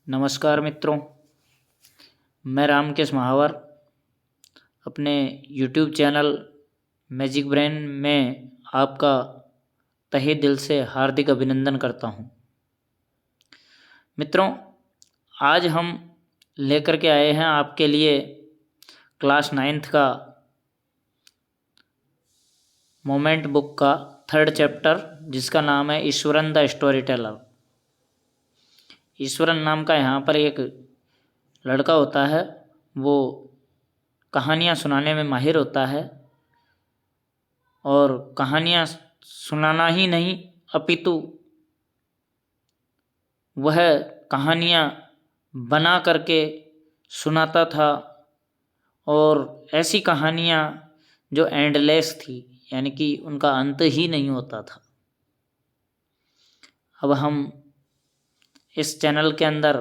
नमस्कार मित्रों, मैं रामकेश महावर अपने YouTube चैनल मैजिक ब्रेन में आपका तहे दिल से हार्दिक अभिनंदन करता हूं। मित्रों, आज हम लेकर के आए हैं आपके लिए क्लास 9th का मोमेंट बुक का 3rd चैप्टर, जिसका नाम है Eswaran the story teller. Eswaran नाम का यहाँ पर एक लड़का होता है, वो कहानियाँ सुनाने में माहिर होता है और कहानियाँ सुनाना ही नहीं अपितु वह कहानियाँ बना करके सुनाता था, और ऐसी कहानियाँ जो एंडलेस थी, यानी कि उनका अंत ही नहीं होता था। अब हम इस चैनल के अंदर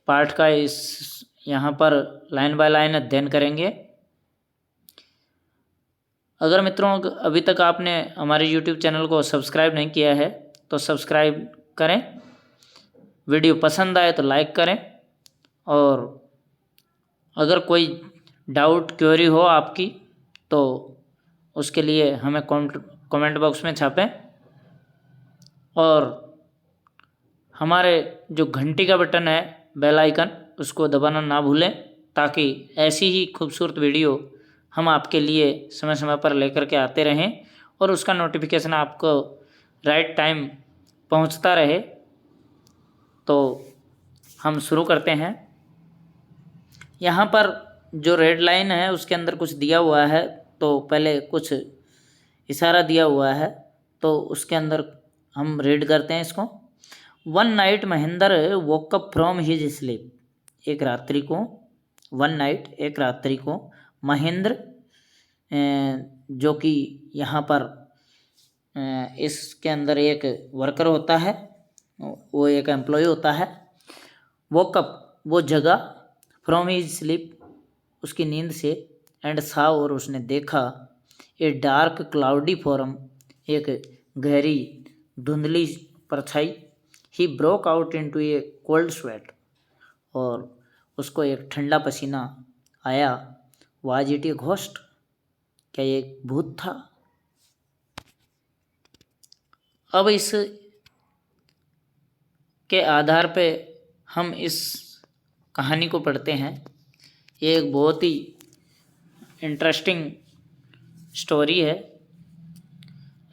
पाठ का यहाँ पर लाइन बाय लाइन अध्ययन करेंगे। अगर मित्रों अभी तक आपने हमारे YouTube चैनल को सब्सक्राइब नहीं किया है तो सब्सक्राइब करें, वीडियो पसंद आए तो लाइक करें, और अगर कोई डाउट क्वेरी हो आपकी तो उसके लिए हमें कमेंट बॉक्स में छापें, और हमारे जो घंटी का बटन है, बेल आइकन, उसको दबाना ना भूलें, ताकि ऐसी ही खूबसूरत वीडियो हम आपके लिए समय समय पर लेकर के आते रहें और उसका नोटिफिकेशन आपको राइट टाइम पहुंचता रहे। तो हम शुरू करते हैं। यहाँ पर जो रेड लाइन है उसके अंदर कुछ दिया हुआ है, तो पहले कुछ इशारा दिया हुआ है, तो उसके अंदर हम रीड करते हैं इसको। One night Mahendra woke up from his sleep. एक रात्रि को महेंद्र, जो कि यहाँ पर इसके अंदर एक वर्कर होता है, वो एक एम्प्लॉय होता है। वोक अप, वो जगा, फ्रॉम हिज स्लीप, उसकी नींद से, एंड सा, और उसने देखा, ए डार्क क्लाउडी फॉर्म, एक गहरी धुंधली परछाई। He broke out into a cold sweat, और उसको एक ठंडा पसीना आया। वाज इट ए घोस्ट, क्या ये एक भूत था? अब इस के आधार पे हम इस कहानी को पढ़ते हैं। ये एक बहुत ही इंटरेस्टिंग स्टोरी है,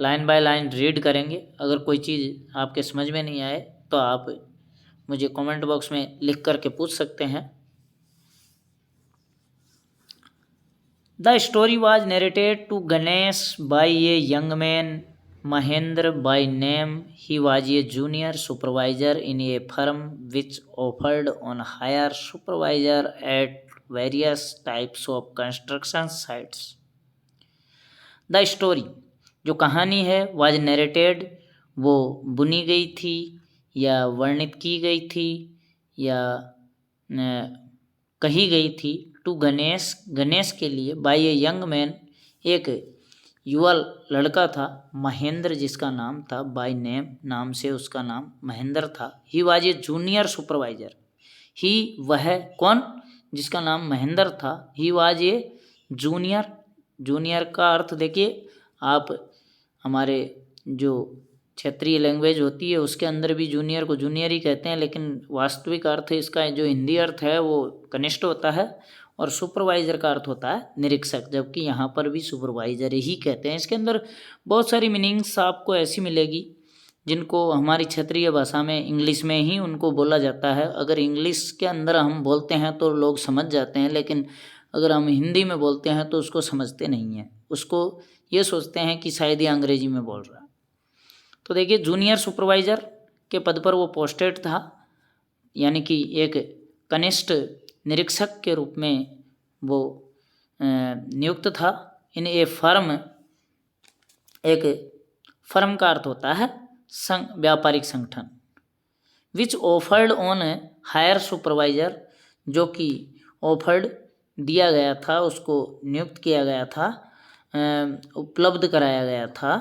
लाइन बाय लाइन रीड करेंगे। अगर कोई चीज़ आपके समझ में नहीं आए तो आप मुझे कमेंट बॉक्स में लिख करके पूछ सकते हैं। The story was narrated to Ganesh by a young man, Mahendra by name. He was a junior supervisor in a firm which offered on hire supervisor at various types of construction sites. The story, जो कहानी है, was narrated, वो बुनी गई थी या वर्णित की गई थी या कही गई थी, टू गणेश, गणेश के लिए, बाय ए यंग मैन, एक युवा लड़का था, महेंद्र जिसका नाम था, बाय नेम, नाम से उसका नाम महेंद्र था। He was a junior supervisor, he, वह, कौन, जिसका नाम महेंद्र था। He was a junior, junior का अर्थ देखिए आप, हमारे जो क्षेत्रीय लैंग्वेज होती है उसके अंदर भी जूनियर को जूनियर ही कहते हैं, लेकिन वास्तविक अर्थ इसका जो हिंदी अर्थ है वो कनिष्ठ होता है, और सुपरवाइज़र का अर्थ होता है निरीक्षक, जबकि यहाँ पर भी सुपरवाइज़र ही कहते हैं। इसके अंदर बहुत सारी मीनिंग्स आपको ऐसी मिलेगी जिनको हमारी क्षेत्रीय भाषा में, इंग्लिश में ही उनको बोला जाता है। अगर इंग्लिश के अंदर हम बोलते हैं तो लोग समझ जाते हैं, लेकिन अगर हम हिंदी में बोलते हैं तो उसको समझते नहीं हैं, उसको ये सोचते हैं कि शायद ये अंग्रेजी में बोल रहा है। तो देखिए, जूनियर सुपरवाइज़र के पद पर वो पोस्टेड था, यानी कि एक कनिष्ठ निरीक्षक के रूप में वो नियुक्त था। इन ए फर्म, एक फर्म का अर्थ होता है व्यापारिक संगठन। विच ऑफर्ड ऑन हायर सुपरवाइजर, जो कि ऑफर्ड, दिया गया था, उसको नियुक्त किया गया था, उपलब्ध कराया गया था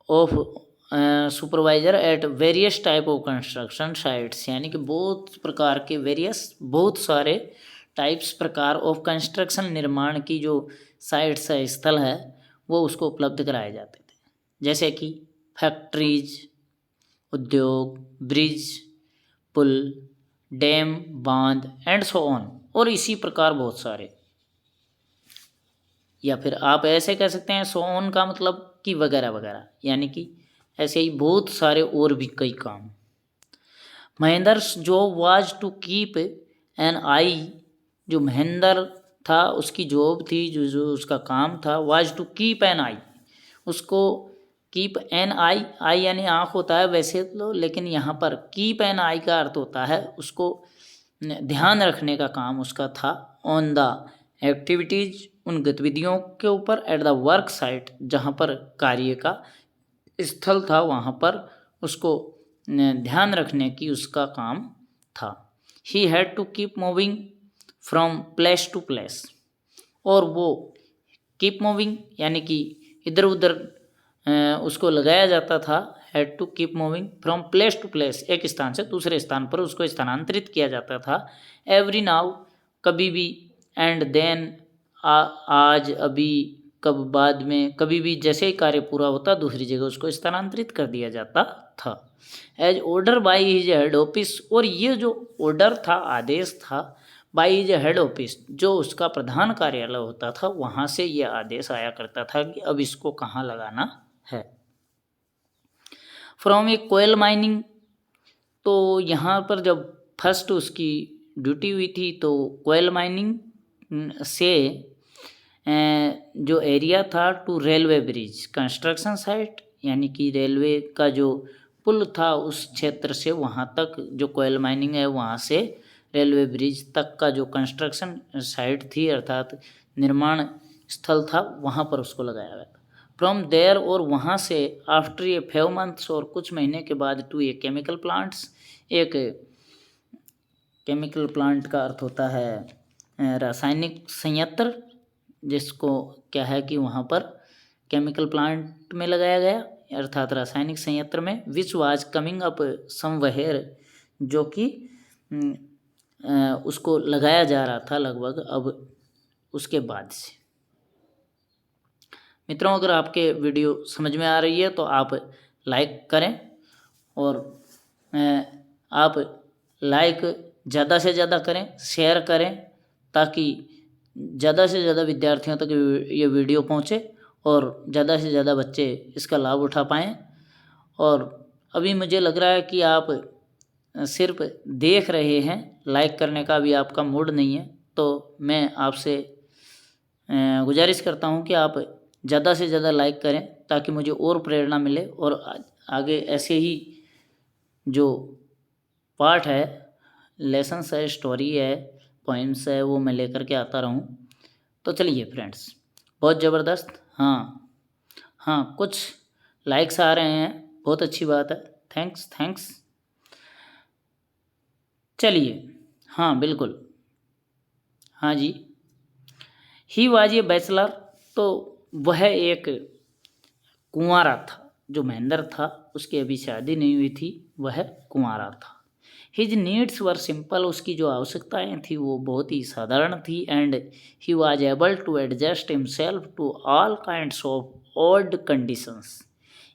of supervisor at various type of construction sites, यानी कि बहुत प्रकार के वेरियस, बहुत सारे टाइप्स, प्रकार ऑफ कंस्ट्रक्शन, निर्माण की जो साइट्स है, स्थल है, वो उसको उपलब्ध कराए जाते थे। जैसे कि फैक्ट्रीज, उद्योग, ब्रिज, पुल, डैम, बांध एंड सो ऑन, और इसी प्रकार बहुत सारे। या फिर आप ऐसे कह सकते हैं, सो ऑन का मतलब कि वगैरह वगैरह, यानी कि ऐसे ही बहुत सारे और भी कई काम। Mahendra's job was to keep an eye, जो महेंद्र था उसकी जॉब थी, जो उसका काम था, वाज टू कीप एन आई, उसको कीप एन आई, आई यानी आँख होता है वैसे तो, लेकिन यहाँ पर कीप एन आई का अर्थ होता है उसको ध्यान रखने का काम उसका था। ऑन द एक्टिविटीज़, उन गतिविधियों के ऊपर। एट द वर्क साइट, जहाँ पर कार्य का स्थल था वहाँ पर उसको ध्यान रखने की उसका काम था। He had to keep moving from place to place, और वो कीप मूविंग यानी कि इधर उधर उसको लगाया जाता था। Had to keep moving from place to place, एक स्थान से दूसरे स्थान पर उसको स्थानांतरित किया जाता था। एवरी नाउ, कभी भी, एंड देन, आज, अभी, कब, बाद में, कभी भी, जैसे ही कार्य पूरा होता दूसरी जगह उसको स्थानांतरित कर दिया जाता था। As order by his head office, और ये जो ऑर्डर था, आदेश था, बाय हिज हेड ऑफिस, जो उसका प्रधान कार्यालय होता था, वहाँ से ये आदेश आया करता था कि अब इसको कहाँ लगाना है। फ्रॉम ए कोयल माइनिंग, तो यहाँ पर जब फर्स्ट उसकी ड्यूटी हुई थी तो कोयल माइनिंग से जो एरिया था, to railway bridge construction site, यानी कि रेलवे का जो पुल था उस क्षेत्र से वहाँ तक, जो कोयल माइनिंग है वहाँ से रेलवे ब्रिज तक का जो कंस्ट्रक्शन साइट थी, अर्थात निर्माण स्थल था, वहाँ पर उसको लगाया गया था। फ्रॉम देयर, और वहाँ से, आफ्टर ए फेव मंथ्स, और कुछ महीने के बाद, टू ए केमिकल प्लांट्स, एक केमिकल प्लांट का अर्थ होता है रासायनिक संयंत्र, जिसको क्या है कि वहाँ पर केमिकल प्लांट में लगाया गया, अर्थात रासायनिक संयंत्र में। Which was coming up somewhere, जो कि उसको लगाया जा रहा था लगभग अब उसके बाद से। मित्रों, अगर आपके वीडियो समझ में आ रही है तो आप लाइक करें, और आप लाइक ज़्यादा से ज़्यादा करें, शेयर करें, ताकि ज़्यादा से ज़्यादा विद्यार्थियों तक ये वीडियो पहुँचे और ज़्यादा से ज़्यादा बच्चे इसका लाभ उठा पाएँ। और अभी मुझे लग रहा है कि आप सिर्फ देख रहे हैं, लाइक करने का भी आपका मूड नहीं है, तो मैं आपसे गुजारिश करता हूं कि आप ज़्यादा से ज़्यादा लाइक करें, ताकि मुझे और प्रेरणा मिले, और आगे ऐसे ही जो पाठ है, लेसन्स है, स्टोरी है, पोइम्स है, वो मैं लेकर के आता रहूं। तो चलिए फ्रेंड्स, बहुत ज़बरदस्त। हाँ, कुछ लाइक्स आ रहे हैं, बहुत अच्छी बात है, थैंक्स। चलिए, हाँ बिल्कुल, हाँ जी। ही वाज ए बैचलर, तो वह एक कुंवारा था। जो महेंद्र था उसकी अभी शादी नहीं हुई थी, वह कुंवारा था। हिज नीड्स वर सिंपल, उसकी जो आवश्यकताएं थी वो बहुत ही साधारण थी। And he was able to adjust himself to all kinds of odd conditions,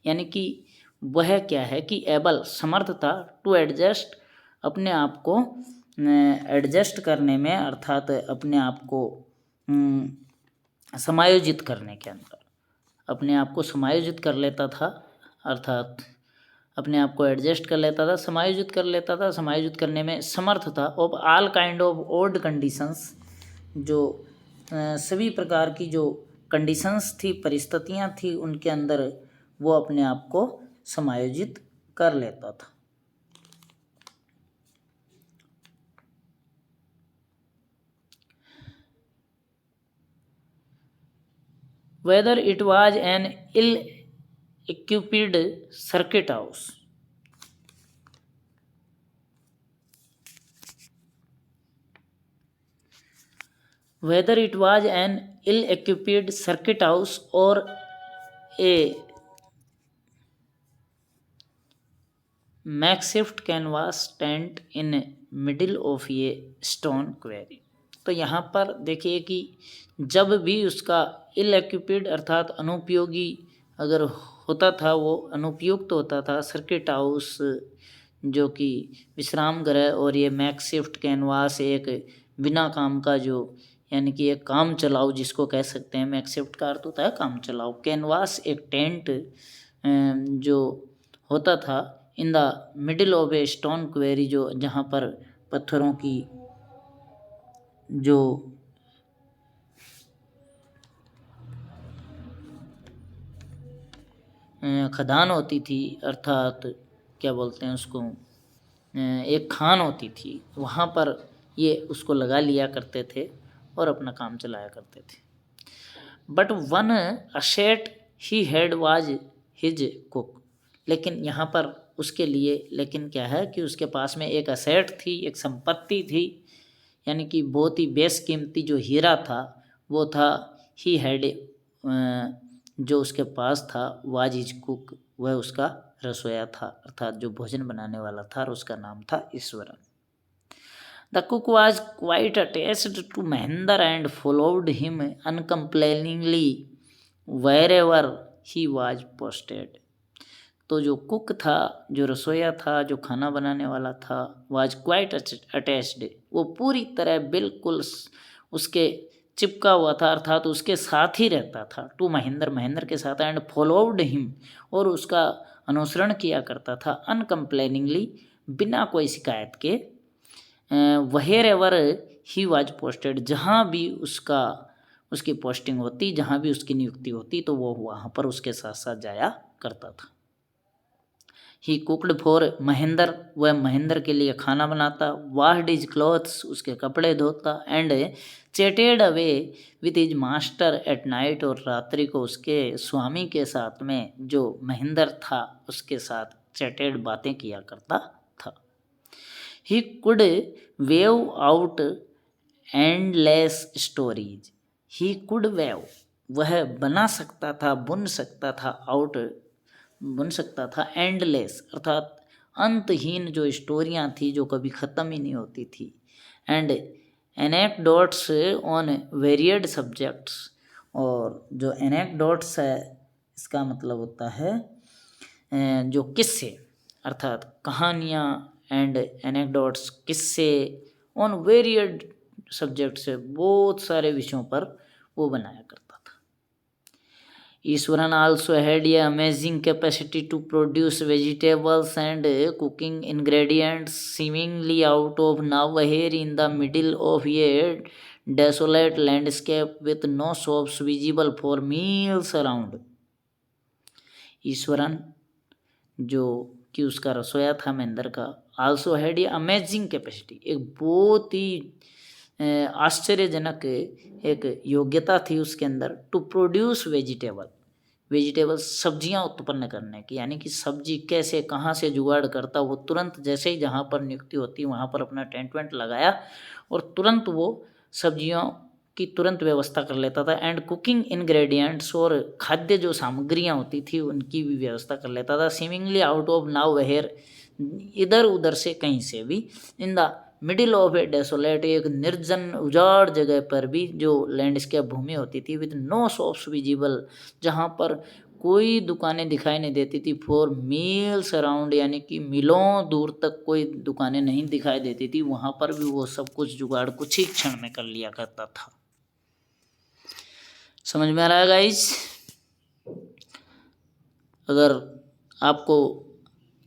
यानी कि वह क्या है कि एबल, समर्थ था, टू एडजस्ट, अपने आप को एडजस्ट करने में, अर्थात अपने आप को समायोजित करने के अंदर, अपने आप को समायोजित कर लेता था, अर्थात अपने आप को एडजस्ट कर लेता था, समायोजित कर लेता था, समायोजित करने में समर्थ था। Of all kind of odd conditions, जो सभी प्रकार की जो कंडीशंस थी, परिस्थितियां थी, उनके अंदर वो अपने आप को समायोजित कर लेता था। Whether it was an ill-equipped circuit house, whether it was an ill-equipped circuit house or a makeshift canvas tent in middle of ये स्टोन क्वेरी। तो यहाँ पर देखिए कि जब भी उसका इल एक्यूपिड अर्थात अनुपयोगी अगर होता था, वो अनुपयुक्त होता था, सर्किट हाउस जो कि विश्राम गृह और ये मैकशिफ्ट कैनवास एक बिना काम का जो यानी कि एक काम चलाओ जिसको कह सकते हैं, मैकशिफ्ट का अर्थ होता है काम चलाओ, कैनवास एक टेंट जो होता था इन the middle of a stone query, जो जहाँ पर पत्थरों की जो खदान होती थी, अर्थात क्या बोलते हैं उसको, एक खान होती थी, वहाँ पर ये उसको लगा लिया करते थे और अपना काम चलाया करते थे। But one asset he had was his cook. लेकिन यहाँ पर उसके लिए लेकिन क्या है कि उसके पास में एक असेट थी, एक संपत्ति थी, यानी कि बहुत ही बेशकीमती जो हीरा था वो था ही हैड, जो उसके पास था वाज हिज कुक, वह उसका रसोया था, अर्थात जो भोजन बनाने वाला था, और उसका नाम था Eswaran. The cook was quite attached to Mahendra and followed him uncomplainingly wherever he was posted. तो जो कुक था, जो रसोया था, जो खाना बनाने वाला था, was quite attached, वो पूरी तरह बिल्कुल उसके चिपका हुआ था, अर्थात उसके साथ ही रहता था, टू महेंद्र, महेंद्र के साथ, एंड फॉलोड हिम, और उसका अनुसरण किया करता था, अनकम्प्लेनिंगली, बिना कोई शिकायत के, वहेर एवर ही वाज पोस्टेड, जहाँ भी उसकी पोस्टिंग होती, जहाँ भी उसकी नियुक्ति होती, तो वो वहाँ पर उसके साथ साथ जाया करता था। ही कुकड फॉर महेंद्र, वह महेंद्र के लिए खाना बनाता, वाश्ड हिज क्लॉथ्स, उसके कपड़े धोता, and chatted away with his master eight night, और रात्रि को उसके स्वामी के साथ में जो महेंद्र था उसके साथ चैटेड, बातें किया करता था। He could wave out endless stories, he could wave, वह बना सकता था, बुन सकता था, आउट बन सकता था, एंडलेस अर्थात अंतहीन जो स्टोरियाँ थी जो कभी ख़त्म ही नहीं होती थी, and anecdotes on varied subjects, और जो एनेक्डोट्स है इसका मतलब होता है जो किस्से, अर्थात कहानियाँ, एंड एनेक्डोट्स किस्से, ऑन वेरियड सब्जेक्ट से, बहुत सारे विषयों पर वो बनाया करता था। Ishwaran also had a amazing capacity to produce vegetables and cooking ingredients seemingly out of nowhere in the middle of a desolate landscape with no shops visible for miles around. Ishwaran जो कि उसका रसोया था महेंद्र का, also had a amazing capacity, एक बहुत ही आश्चर्यजनक एक योग्यता थी उसके अंदर, टू प्रोड्यूस वेजिटेबल सब्जियां उत्पन्न करने की, यानी कि सब्जी कैसे कहाँ से जुगाड़ करता, वो तुरंत जैसे ही जहाँ पर नियुक्ति होती वहाँ पर अपना टेंट वेंट लगाया और तुरंत वो सब्जियों की तुरंत व्यवस्था कर लेता था, एंड कुकिंग इंग्रेडिएंट्स, और खाद्य जो सामग्रियाँ होती थी उनकी भी व्यवस्था कर लेता था, seemingly out of nowhere, इधर उधर से कहीं से भी, in the middle of a desolate, एक निर्जन उजाड़ जगह पर भी जो लैंडस्केप भूमि होती थी, विद नो शॉप्स विजिबल, जहाँ पर कोई दुकानें दिखाई नहीं देती थी, फॉर मील्स अराउंड, यानी कि मीलों दूर तक कोई दुकानें नहीं दिखाई देती थी, वहाँ पर भी वो सब कुछ जुगाड़ कुछ ही क्षण में कर लिया करता था। समझ में आ रहा है गाइस? अगर आपको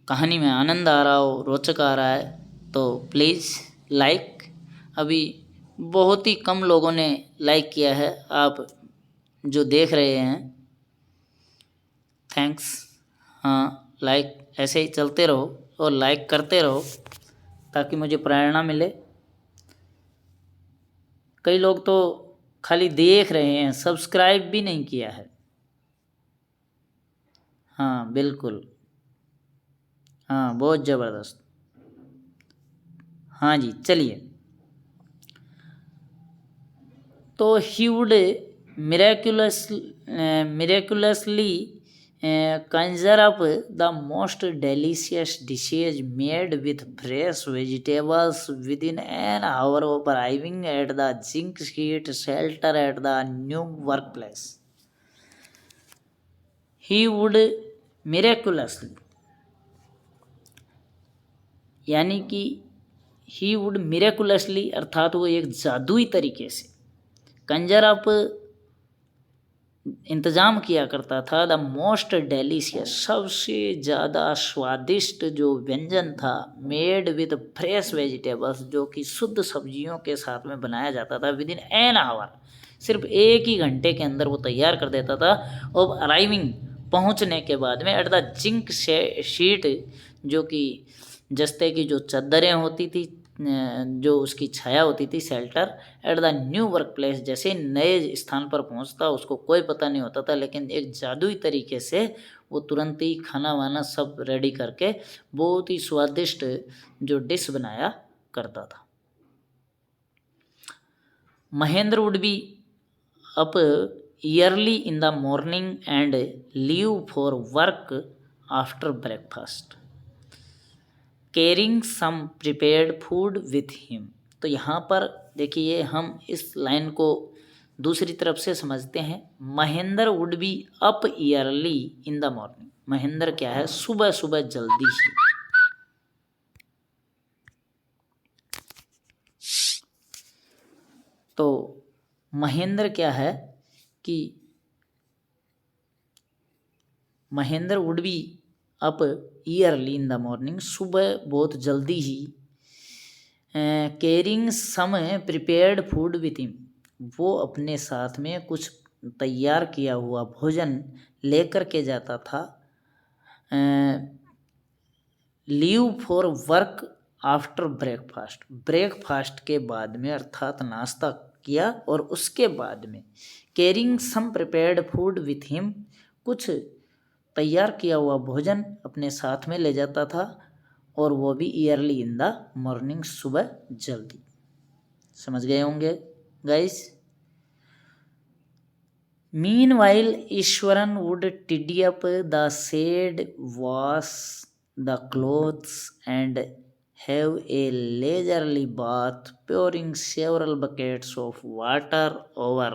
कहानी में आनंद आ रहा हो, रोचक आ रहा है, तो प्लीज़ लाइक, अभी बहुत ही कम लोगों ने लाइक किया है, आप जो देख रहे हैं थैंक्स। हाँ, लाइक ऐसे ही चलते रहो और लाइक करते रहो ताकि मुझे प्रेरणा मिले। कई लोग तो खाली देख रहे हैं, सब्सक्राइब भी नहीं किया है। हाँ बिल्कुल, हाँ बहुत ज़बरदस्त। हाँ जी, चलिए। तो he would मिरेकुलसली conjure up the most delicious dishes made with fresh vegetables within an hour of arriving at the zinc sheet shelter at the new workplace. He would miraculously, यानी कि ही वुड मिरेकुलसली अर्थात वो एक जादुई तरीके से Kanjar up इंतज़ाम किया करता था द मोस्ट डेलीशियस, सबसे ज़्यादा स्वादिष्ट जो व्यंजन था मेड विद फ्रेश वेजिटेबल्स, जो कि शुद्ध सब्जियों के साथ में बनाया जाता था विद इन एन आवर, सिर्फ एक ही घंटे के अंदर वो तैयार कर देता था। और अराइविंग पहुंचने के बाद में एट द जिंक शीट, जो कि जस्ते की जो चादरें होती थी, जो उसकी छाया होती थी, shelter at the new work place, जैसे नए स्थान पर पहुंचता उसको कोई पता नहीं होता था, लेकिन एक जादुई तरीके से वो तुरंत ही खाना वाना सब रेडी करके बहुत ही स्वादिष्ट जो डिश बनाया करता था। Mahendra would be up early in the morning and leave for work after breakfast carrying some prepared food with him. तो यहाँ पर देखिए हम इस लाइन को दूसरी तरफ से समझते हैं। Mahendra would be up early in the morning, Mahendra क्या है, सुबह सुबह जल्दी ही। तो महेंद्र क्या है कि Mahendra would be up early in the morning, सुबह बहुत जल्दी ही। Carrying some prepared food with him, वो अपने साथ में कुछ तैयार किया हुआ भोजन लेकर के जाता था। Leave for work after breakfast, breakfast के बाद में अर्थात नाश्ता किया और उसके बाद में carrying some prepared food with him, कुछ तैयार किया हुआ भोजन अपने साथ में ले जाता था, और वो भी ईयरली इन द मॉर्निंग, सुबह जल्दी। समझ गए होंगे guys. Meanwhile Eswaran would tidy up the shed, wash the clothes and have a leisurely bath, pouring several buckets of water over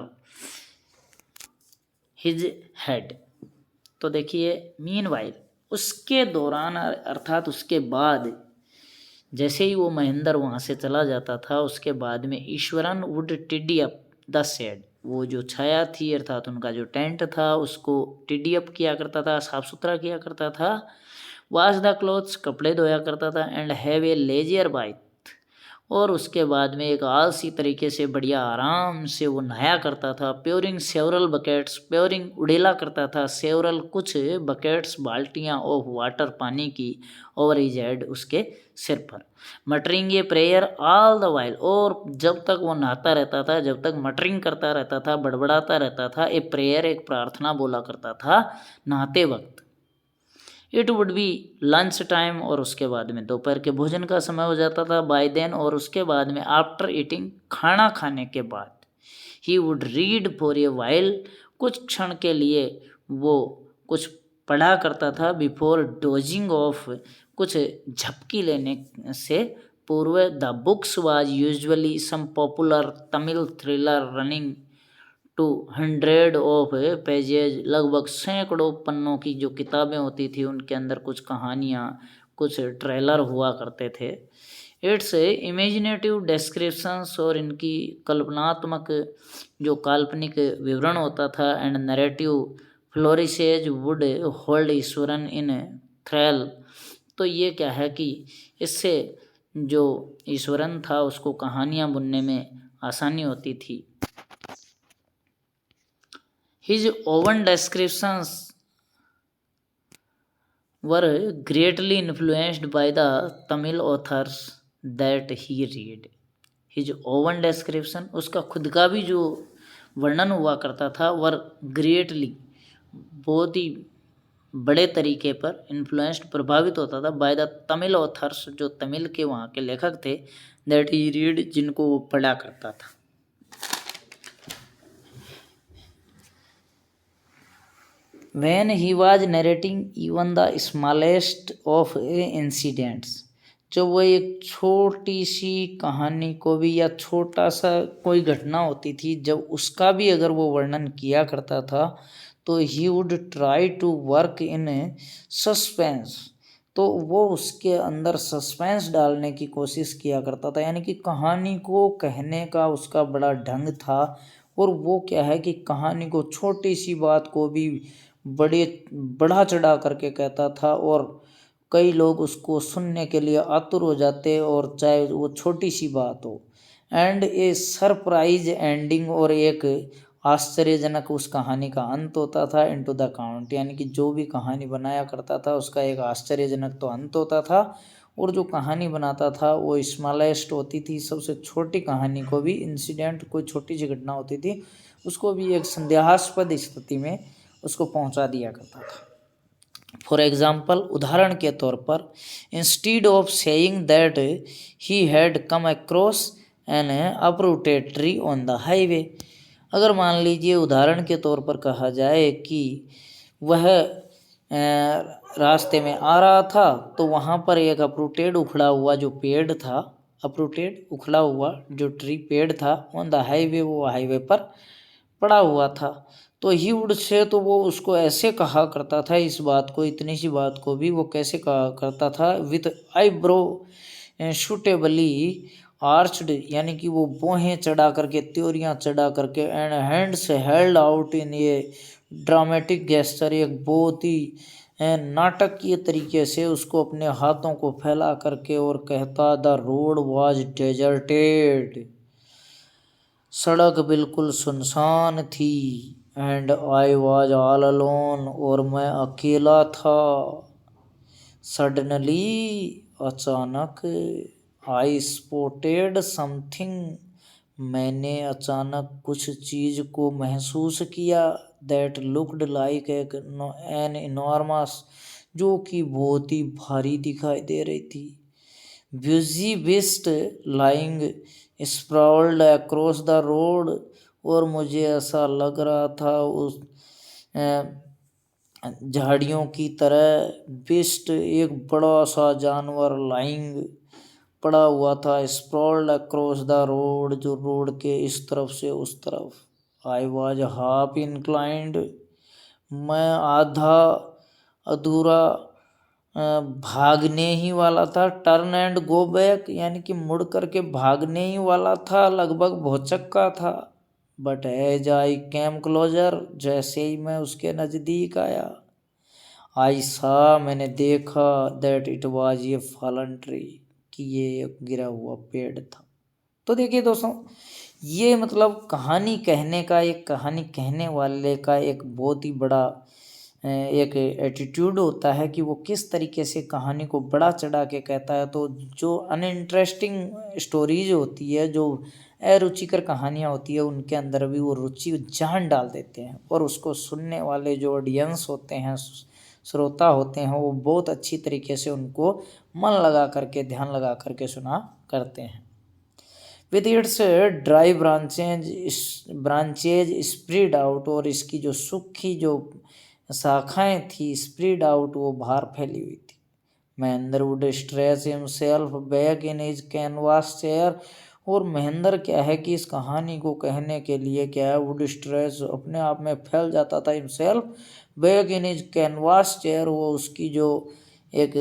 his head। तो देखिए मीनवाइल, उसके दौरान अर्थात उसके बाद, जैसे ही वो महेंद्र वहाँ से चला जाता था, उसके बाद में ईश्वरन वुड टिडी अप द शेड, वो जो छाया थी अर्थात उनका जो टेंट था उसको टिडी अप किया करता था, साफ सुथरा किया करता था। वॉश द क्लोथ्स, कपड़े धोया करता था। And have a leisure bath, और उसके बाद में एक आलसी तरीके से बढ़िया आराम से वो नहाया करता था। प्योरिंग सेवरल बकेट्स, प्योरिंग उड़ेला करता था, सेवरल कुछ बकेट्स बाल्टियाँ ऑफ वाटर पानी की, ओवर हिज हेड उसके सिर पर। Muttering a prayer all the while, और जब तक वो नहाता रहता था, जब तक मटरिंग करता रहता था, बड़बड़ाता रहता था, ए प्रेयर एक प्रार्थना बोला करता था नहाते वक्त। It would be lunch time, और उसके बाद में दोपहर के भोजन का समय हो जाता था। बाय देन, और उसके बाद में आफ्टर ईटिंग, खाना खाने के बाद, he would read for a while, कुछ क्षण के लिए वो कुछ पढ़ा करता था। बिफोर डोजिंग ऑफ, कुछ झपकी लेने से पूर्व। The books was usually some popular Tamil thriller running 200 of pages, लगभग सैकड़ों पन्नों की जो किताबें होती थी उनके अंदर कुछ कहानियाँ, कुछ ट्रेलर हुआ करते थे। इट्स इमेजिनेटिव डिस्क्रिप्शंस, और इनकी कल्पनात्मक जो काल्पनिक विवरण होता था। And narrative flourishes would hold Ishwaran in thrall, तो ये क्या है कि इससे जो ईश्वरन था उसको कहानियाँ बुनने में आसानी होती थी। His own descriptions were greatly influenced by the Tamil authors that he read. His own description, उसका खुद का भी जो वर्णन हुआ करता था, वर ग्रेटली, बहुत ही बड़े तरीके पर इन्फ्लुएंस्ड, प्रभावित होता था, बाय द तमिल ऑथर्स, जो तमिल के वहाँ के लेखक थे, दैट ही रीड, जिनको वो पढ़ा करता था। when he was narrating even the smallest of incidents, जब वो एक छोटी सी कहानी को भी या छोटा सा कोई घटना होती थी जब उसका भी अगर वो वर्णन किया करता था तो he would try to work in suspense, तो वो उसके अंदर सस्पेंस डालने की कोशिश किया करता था। यानी कि कहानी को कहने का उसका बड़ा ढंग था और वो क्या है कि कहानी को छोटी सी बात को भी बढ़ा चढ़ा करके कहता था और कई लोग उसको सुनने के लिए आतुर हो जाते और चाहे वो छोटी सी बात हो। एंड ए सरप्राइज एंडिंग, और एक आश्चर्यजनक उस कहानी का अंत होता था। इनटू द काउंट, यानी कि जो भी कहानी बनाया करता था उसका एक आश्चर्यजनक तो अंत होता था और जो कहानी बनाता था वो स्मॉलेस्ट होती थी, सबसे छोटी कहानी को भी, इंसिडेंट कोई छोटी सी घटना होती थी उसको भी एक संदेहास्पद स्थिति में उसको पहुंचा दिया करता था। फॉर एग्जाम्पल, उदाहरण के तौर पर, instead of saying that he had come across N uprooted tree on the highway, अगर मान लीजिए उदाहरण के तौर पर कहा जाए कि वह रास्ते में आ रहा था तो वहाँ पर एक अपरूटेड उखड़ा हुआ जो पेड़ था, अपरूटेड उखड़ा हुआ जो ट्री पेड़ था, ऑन द हाईवे, वो हाईवे पर पड़ा हुआ था। तो ही वुड से, तो वो उसको ऐसे कहा करता था, इस बात को, इतनी सी बात को भी वो कैसे कहा करता था, विथ आईब्रो शूटेबली आर्च्ड, यानी कि वो बोहें चढ़ा करके, त्योरियाँ चढ़ा करके, and hands held out in ये ड्रामेटिक गेस्चर, एक बहुत ही नाटकीय तरीके से उसको अपने हाथों को फैला करके और कहता, द रोड वाज डेजर्टेड, सड़क बिल्कुल सुनसान थी, and I was all alone, और मैं अकेला था। सडनली, अचानक, आई स्पॉटेड समथिंग, मैंने अचानक कुछ चीज़ को महसूस किया, that looked like an enormous, जो कि बहुत ही भारी दिखाई दे रही थी। Bushy beast lying sprawled across the road, और मुझे ऐसा लग रहा था उस झाड़ियों की तरह, बिस्ट एक बड़ा सा जानवर, लाइंग पड़ा हुआ था, स्प्राउल्ड अक्रॉस द रोड जो रोड के इस तरफ से उस तरफ। आई वाज हाफ इंक्लाइंड, मैं आधा अधूरा भागने ही वाला था, टर्न एंड गो बैक, यानी कि मुड़ करके भागने ही वाला था, लगभग भौचक्का था। But as I came closer, जैसे ही मैं उसके नज़दीक आया, आई सा, मैंने देखा, that it was a fallen tree, कि ये एक गिरा हुआ पेड़ था। तो देखिए दोस्तों, ये मतलब कहानी कहने का, एक कहानी कहने वाले का एक बहुत ही बड़ा एक एटीट्यूड होता है कि वो किस तरीके से कहानी को बढ़ा चढ़ा के कहता है। तो जो अनइंटरेस्टिंग स्टोरीज होती है, जो अरुचिकर कहानियाँ होती है, उनके अंदर भी वो रुचि जान डाल देते हैं और उसको सुनने वाले जो ऑडियंस होते हैं, श्रोता होते हैं, वो बहुत अच्छी तरीके से उनको मन लगा करके, ध्यान लगा करके सुना करते हैं। With its dry branches spread out, और इसकी जो सूखी जो शाखाएं थी, स्प्रेड आउट, वो बाहर फैली हुई थी। Mahendra would stretch himself back in his canvas chair, और महेंद्र क्या है कि इस कहानी को कहने के लिए क्या है, वुड स्ट्रेच अपने आप में फैल जाता था, himself back in his canvas chair, वो उसकी जो एक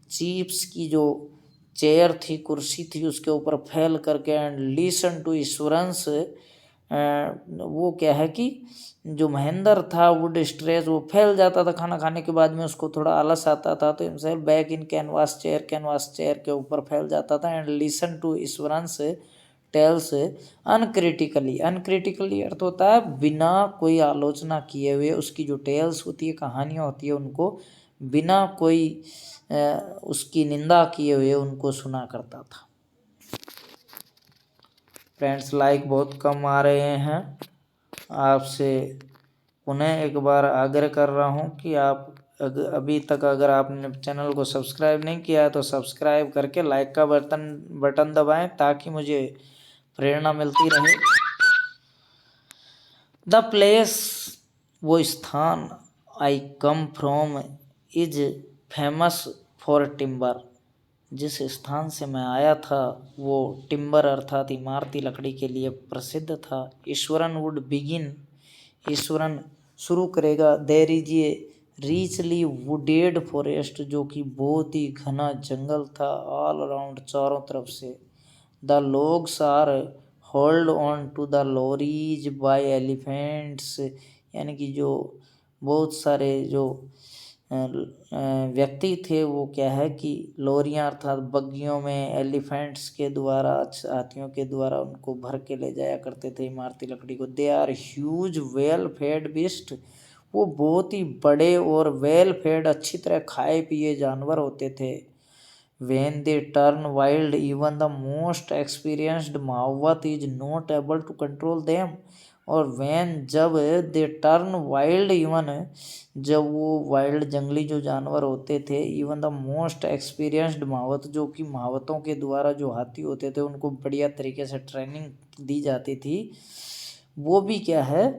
चीप्स की जो चेयर थी, कुर्सी थी, उसके ऊपर फैल करके, एंड लिसन टू इश्योरेंस, वो क्या है कि जो महेंद्र था, वुड स्ट्रेस, वो फैल जाता था खाना खाने के बाद में, उसको थोड़ा आलस आता था, तो himself back in canvas chair के ऊपर फैल जाता था, and listen to Ishwaran's tales uncritically अर्थ होता है बिना कोई आलोचना किए हुए, उसकी जो टेल्स होती है, कहानियाँ होती है, उनको बिना कोई उसकी निंदा किए हुए उनको सुना करता था। फ्रेंड्स, लाइक बहुत कम आ रहे हैं, आपसे पुनः एक बार आग्रह कर रहा हूं कि आप अभी तक अगर आपने चैनल को सब्सक्राइब नहीं किया है तो सब्सक्राइब करके लाइक का बटन दबाएं ताकि मुझे प्रेरणा मिलती रहे। द प्लेस, वो स्थान, I come from is famous for timber. जिस स्थान से मैं आया था वो टिम्बर अर्थात इमारती लकड़ी के लिए प्रसिद्ध था। ईश्वरन वुड बिगिन, ईश्वरन शुरू करेगा। There is a richly wooded forest, जो कि बहुत ही घना जंगल था। ऑल अराउंड, चारों तरफ से। The logs are hold on to the lorries by elephants, यानी कि जो बहुत सारे जो व्यक्ति थे वो क्या है कि लोरियां अर्थात बग्गियों में एलिफेंट्स के द्वारा, हाथियों के द्वारा उनको भर के ले जाया करते थे इमारती लकड़ी को। They are huge well fed beast, वो बहुत ही बड़े और वेल फेड अच्छी तरह खाए पिए जानवर होते थे। When they turn wild, even the most experienced Mahavat is not able to control them. और जब दे टर्न वाइल्ड, इवन जब वो वाइल्ड जंगली जो जानवर होते थे, इवन द मोस्ट एक्सपीरियंस्ड महावत, जो कि महावतों के द्वारा जो हाथी होते थे उनको बढ़िया तरीके से ट्रेनिंग दी जाती थी, वो भी क्या है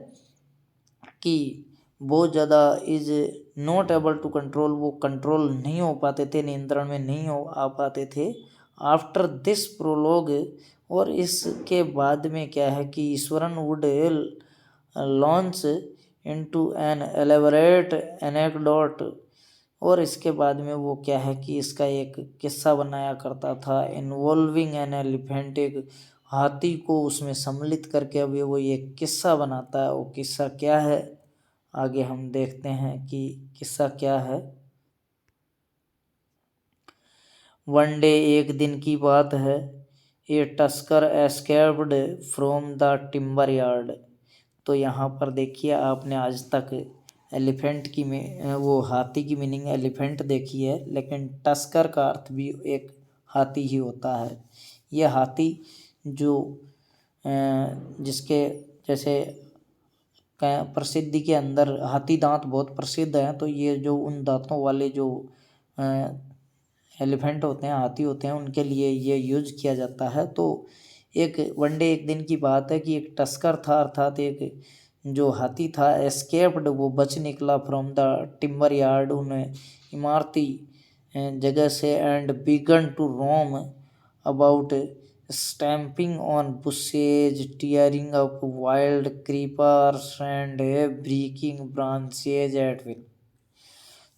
कि बहुत ज़्यादा is not able to control, वो कंट्रोल नहीं हो पाते थे, नियंत्रण में नहीं आ पाते थे। आफ्टर दिस प्रोलॉग, और इसके बाद में क्या है कि Iswaran would launch into an elaborate anecdote, और इसके बाद में वो क्या है कि इसका एक किस्सा बनाया करता था इन्वॉल्विंग एन एलिफेंट, एक हाथी को उसमें सम्मिलित करके अभी वो ये किस्सा बनाता है। वो किस्सा क्या है आगे हम देखते हैं कि किस्सा क्या है। वन डे, एक दिन की बात है, a tusker escaped from the timber yard. तो यहाँ पर देखिए, आपने आज तक एलिफेंट की वो हाथी की मीनिंग एलिफेंट देखी है, लेकिन टस्कर का अर्थ भी एक हाथी ही होता है। ये हाथी जो जिसके जैसे प्रसिद्धि के अंदर हाथी दांत बहुत प्रसिद्ध हैं, तो ये जो उन दांतों वाले जो एलिफेंट होते हैं, हाथी होते हैं, उनके लिए ये यूज किया जाता है। तो एक वन डे, एक दिन की बात है कि एक टस्कर था, अर्थात एक जो हाथी था, एस्केप्ड, वो बच निकला फ्रॉम द टिम्बर यार्ड, उन इमारती जगह से, and began to roam about stamping on bushes, tearing up wild creepers and breaking branches at will.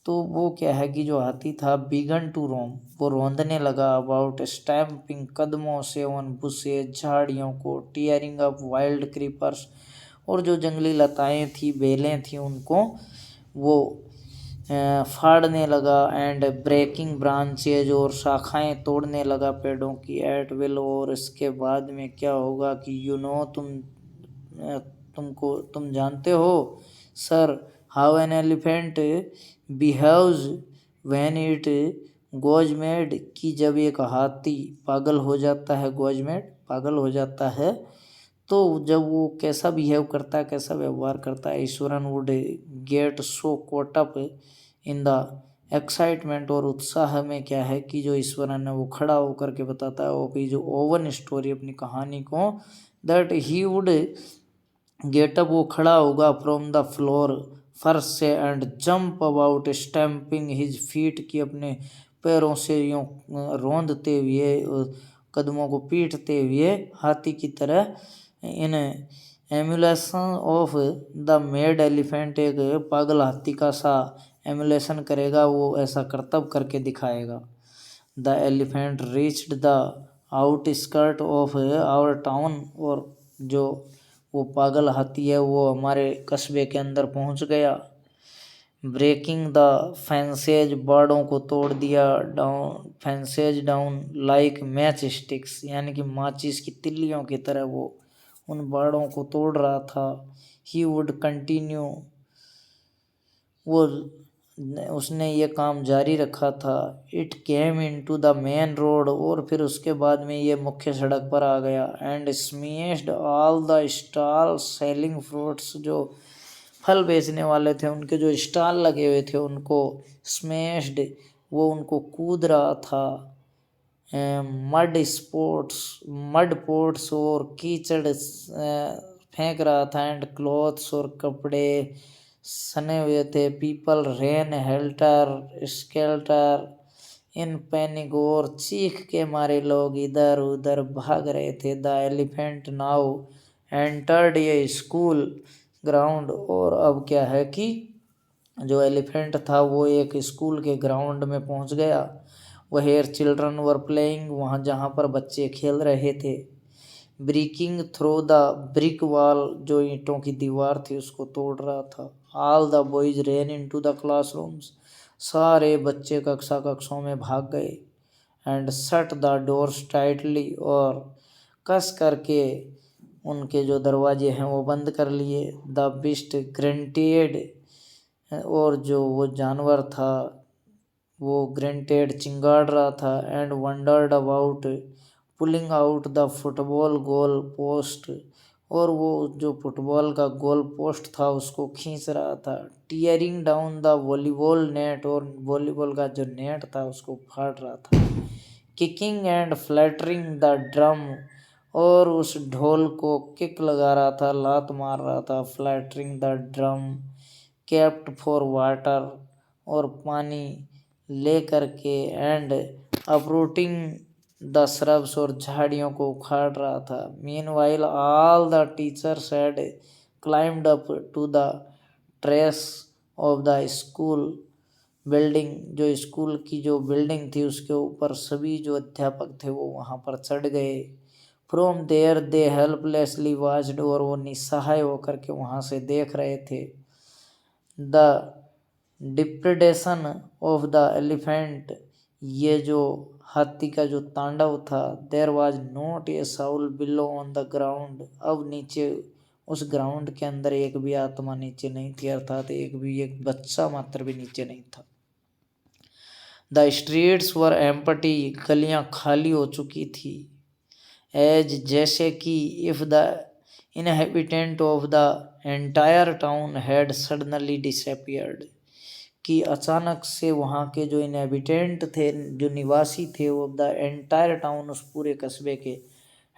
तो वो क्या है कि जो हाथी था, बिगन टू रोम, वो रौंदने लगा, अबाउट स्टैम्पिंग, कदमों से, ऑन बुशेज, झाड़ियों को, टीयरिंग अप वाइल्ड क्रीपर्स, और जो जंगली लताएं थी, बेलें थी, उनको वो फाड़ने लगा, एंड ब्रेकिंग ब्रांचेज, और शाखाएं तोड़ने लगा पेड़ों की, एट विल। और इसके बाद में क्या होगा कि तुम जानते हो sir, how an elephant behaves when it goes mad, कि जब एक हाथी पागल हो जाता है, गोज मैड पागल हो जाता है, तो जब वो कैसा बिहेव करता है, कैसा व्यवहार करता है। Iswaran would get so caught up in the excitement, और उत्साह में क्या है कि जो ईश्वरन है वो खड़ा होकर के बताता है वो भी जो ओवन स्टोरी, अपनी कहानी को, that he would get up, वो खड़ा होगा, फ्रॉम द फ्लोर, फर्श से, and jump about stamping his feet, की अपने पैरों से यूँ रोंदते हुए, कदमों को पीटते हुए हाथी की तरह, in emulation of the mad elephant, एक पागल हाथी का सा एमुलेशन करेगा, वो ऐसा करतब करके दिखाएगा। The elephant reached the outskirt of our town, और जो वो पागल हाथी है वो हमारे कस्बे के अंदर पहुंच गया। ब्रेकिंग द फेंसेज, बाड़ों को तोड़ दिया, down fences down like match sticks, यानी कि माचिस की तिल्लियों की तरह वो उन बाड़ों को तोड़ रहा था। ही वुड कंटिन्यू, वो उसने ये काम जारी रखा था। It came into the main road, और फिर उसके बाद में ये मुख्य सड़क पर आ गया। And smashed all the stall selling fruits, जो फल बेचने वाले थे उनके जो स्टॉल लगे हुए थे उनको स्मैश्ड, वो उनको कूद रहा था। मड पोट्स और कीचड़ फेंक रहा था, एंड क्लॉथ्स, और कपड़े सने हुए थे। पीपल रेन हेल्टर स्केल्टर इन पैनिक और चीख के मारे लोग इधर उधर भाग रहे थे। द एलिफेंट नाउ एंटर्ड ये स्कूल ग्राउंड। और अब क्या है कि जो एलिफेंट था वो एक स्कूल के ग्राउंड में पहुंच गया। वेयर चिल्ड्रन वर प्लेइंग, वहाँ जहाँ पर बच्चे खेल रहे थे। Breaking through the brick wall, जो ईंटों की दीवार थी उसको तोड़ रहा था। All the boys ran into the classrooms, सारे बच्चे कक्षाओं में भाग गए। And shut the doors tightly, और कस करके उनके जो दरवाजे हैं वो बंद कर लिए। द बिस्ट ग्रंटेड, और जो वो जानवर था वो ग्रंटेड चिंगाड़ रहा था। And wandered about pulling out the football goal post, और वो जो फुटबॉल का गोल पोस्ट था उसको खींच रहा था। Tearing down the volleyball net, और वॉलीबॉल का जो नेट था उसको फाड़ रहा था। Kicking and flattering the drum, और उस ढोल को किक लगा रहा था, लात मार रहा था। Flattering the drum kept for water, और पानी ले करके। एंड अपरूटिंग द श्रब्स, और झाड़ियों को उखाड़ रहा था। Meanwhile all the teachers had climbed up to the terrace of the school building, जो स्कूल की जो बिल्डिंग थी उसके ऊपर सभी जो अध्यापक थे वो वहाँ पर चढ़ गए। From there they helplessly watched, और वो निस्सहाय होकर के वहाँ से देख रहे थे। The depredation of the elephant, ये जो हाथी का जो तांडव था। There was not a soul below on the ground, अब नीचे उस ग्राउंड के अंदर एक भी आत्मा नीचे नहीं थी, अर्थात एक बच्चा मात्र भी नीचे नहीं था। द स्ट्रीट्स वर एम्प्टी, गलियां खाली हो चुकी थी। एज, जैसे कि if the inhabitant of the entire town had suddenly disappeared, कि अचानक से वहाँ के जो इनहेबिटेंट थे, जो निवासी थे, वो द एंटायर टाउन, उस पूरे कस्बे के,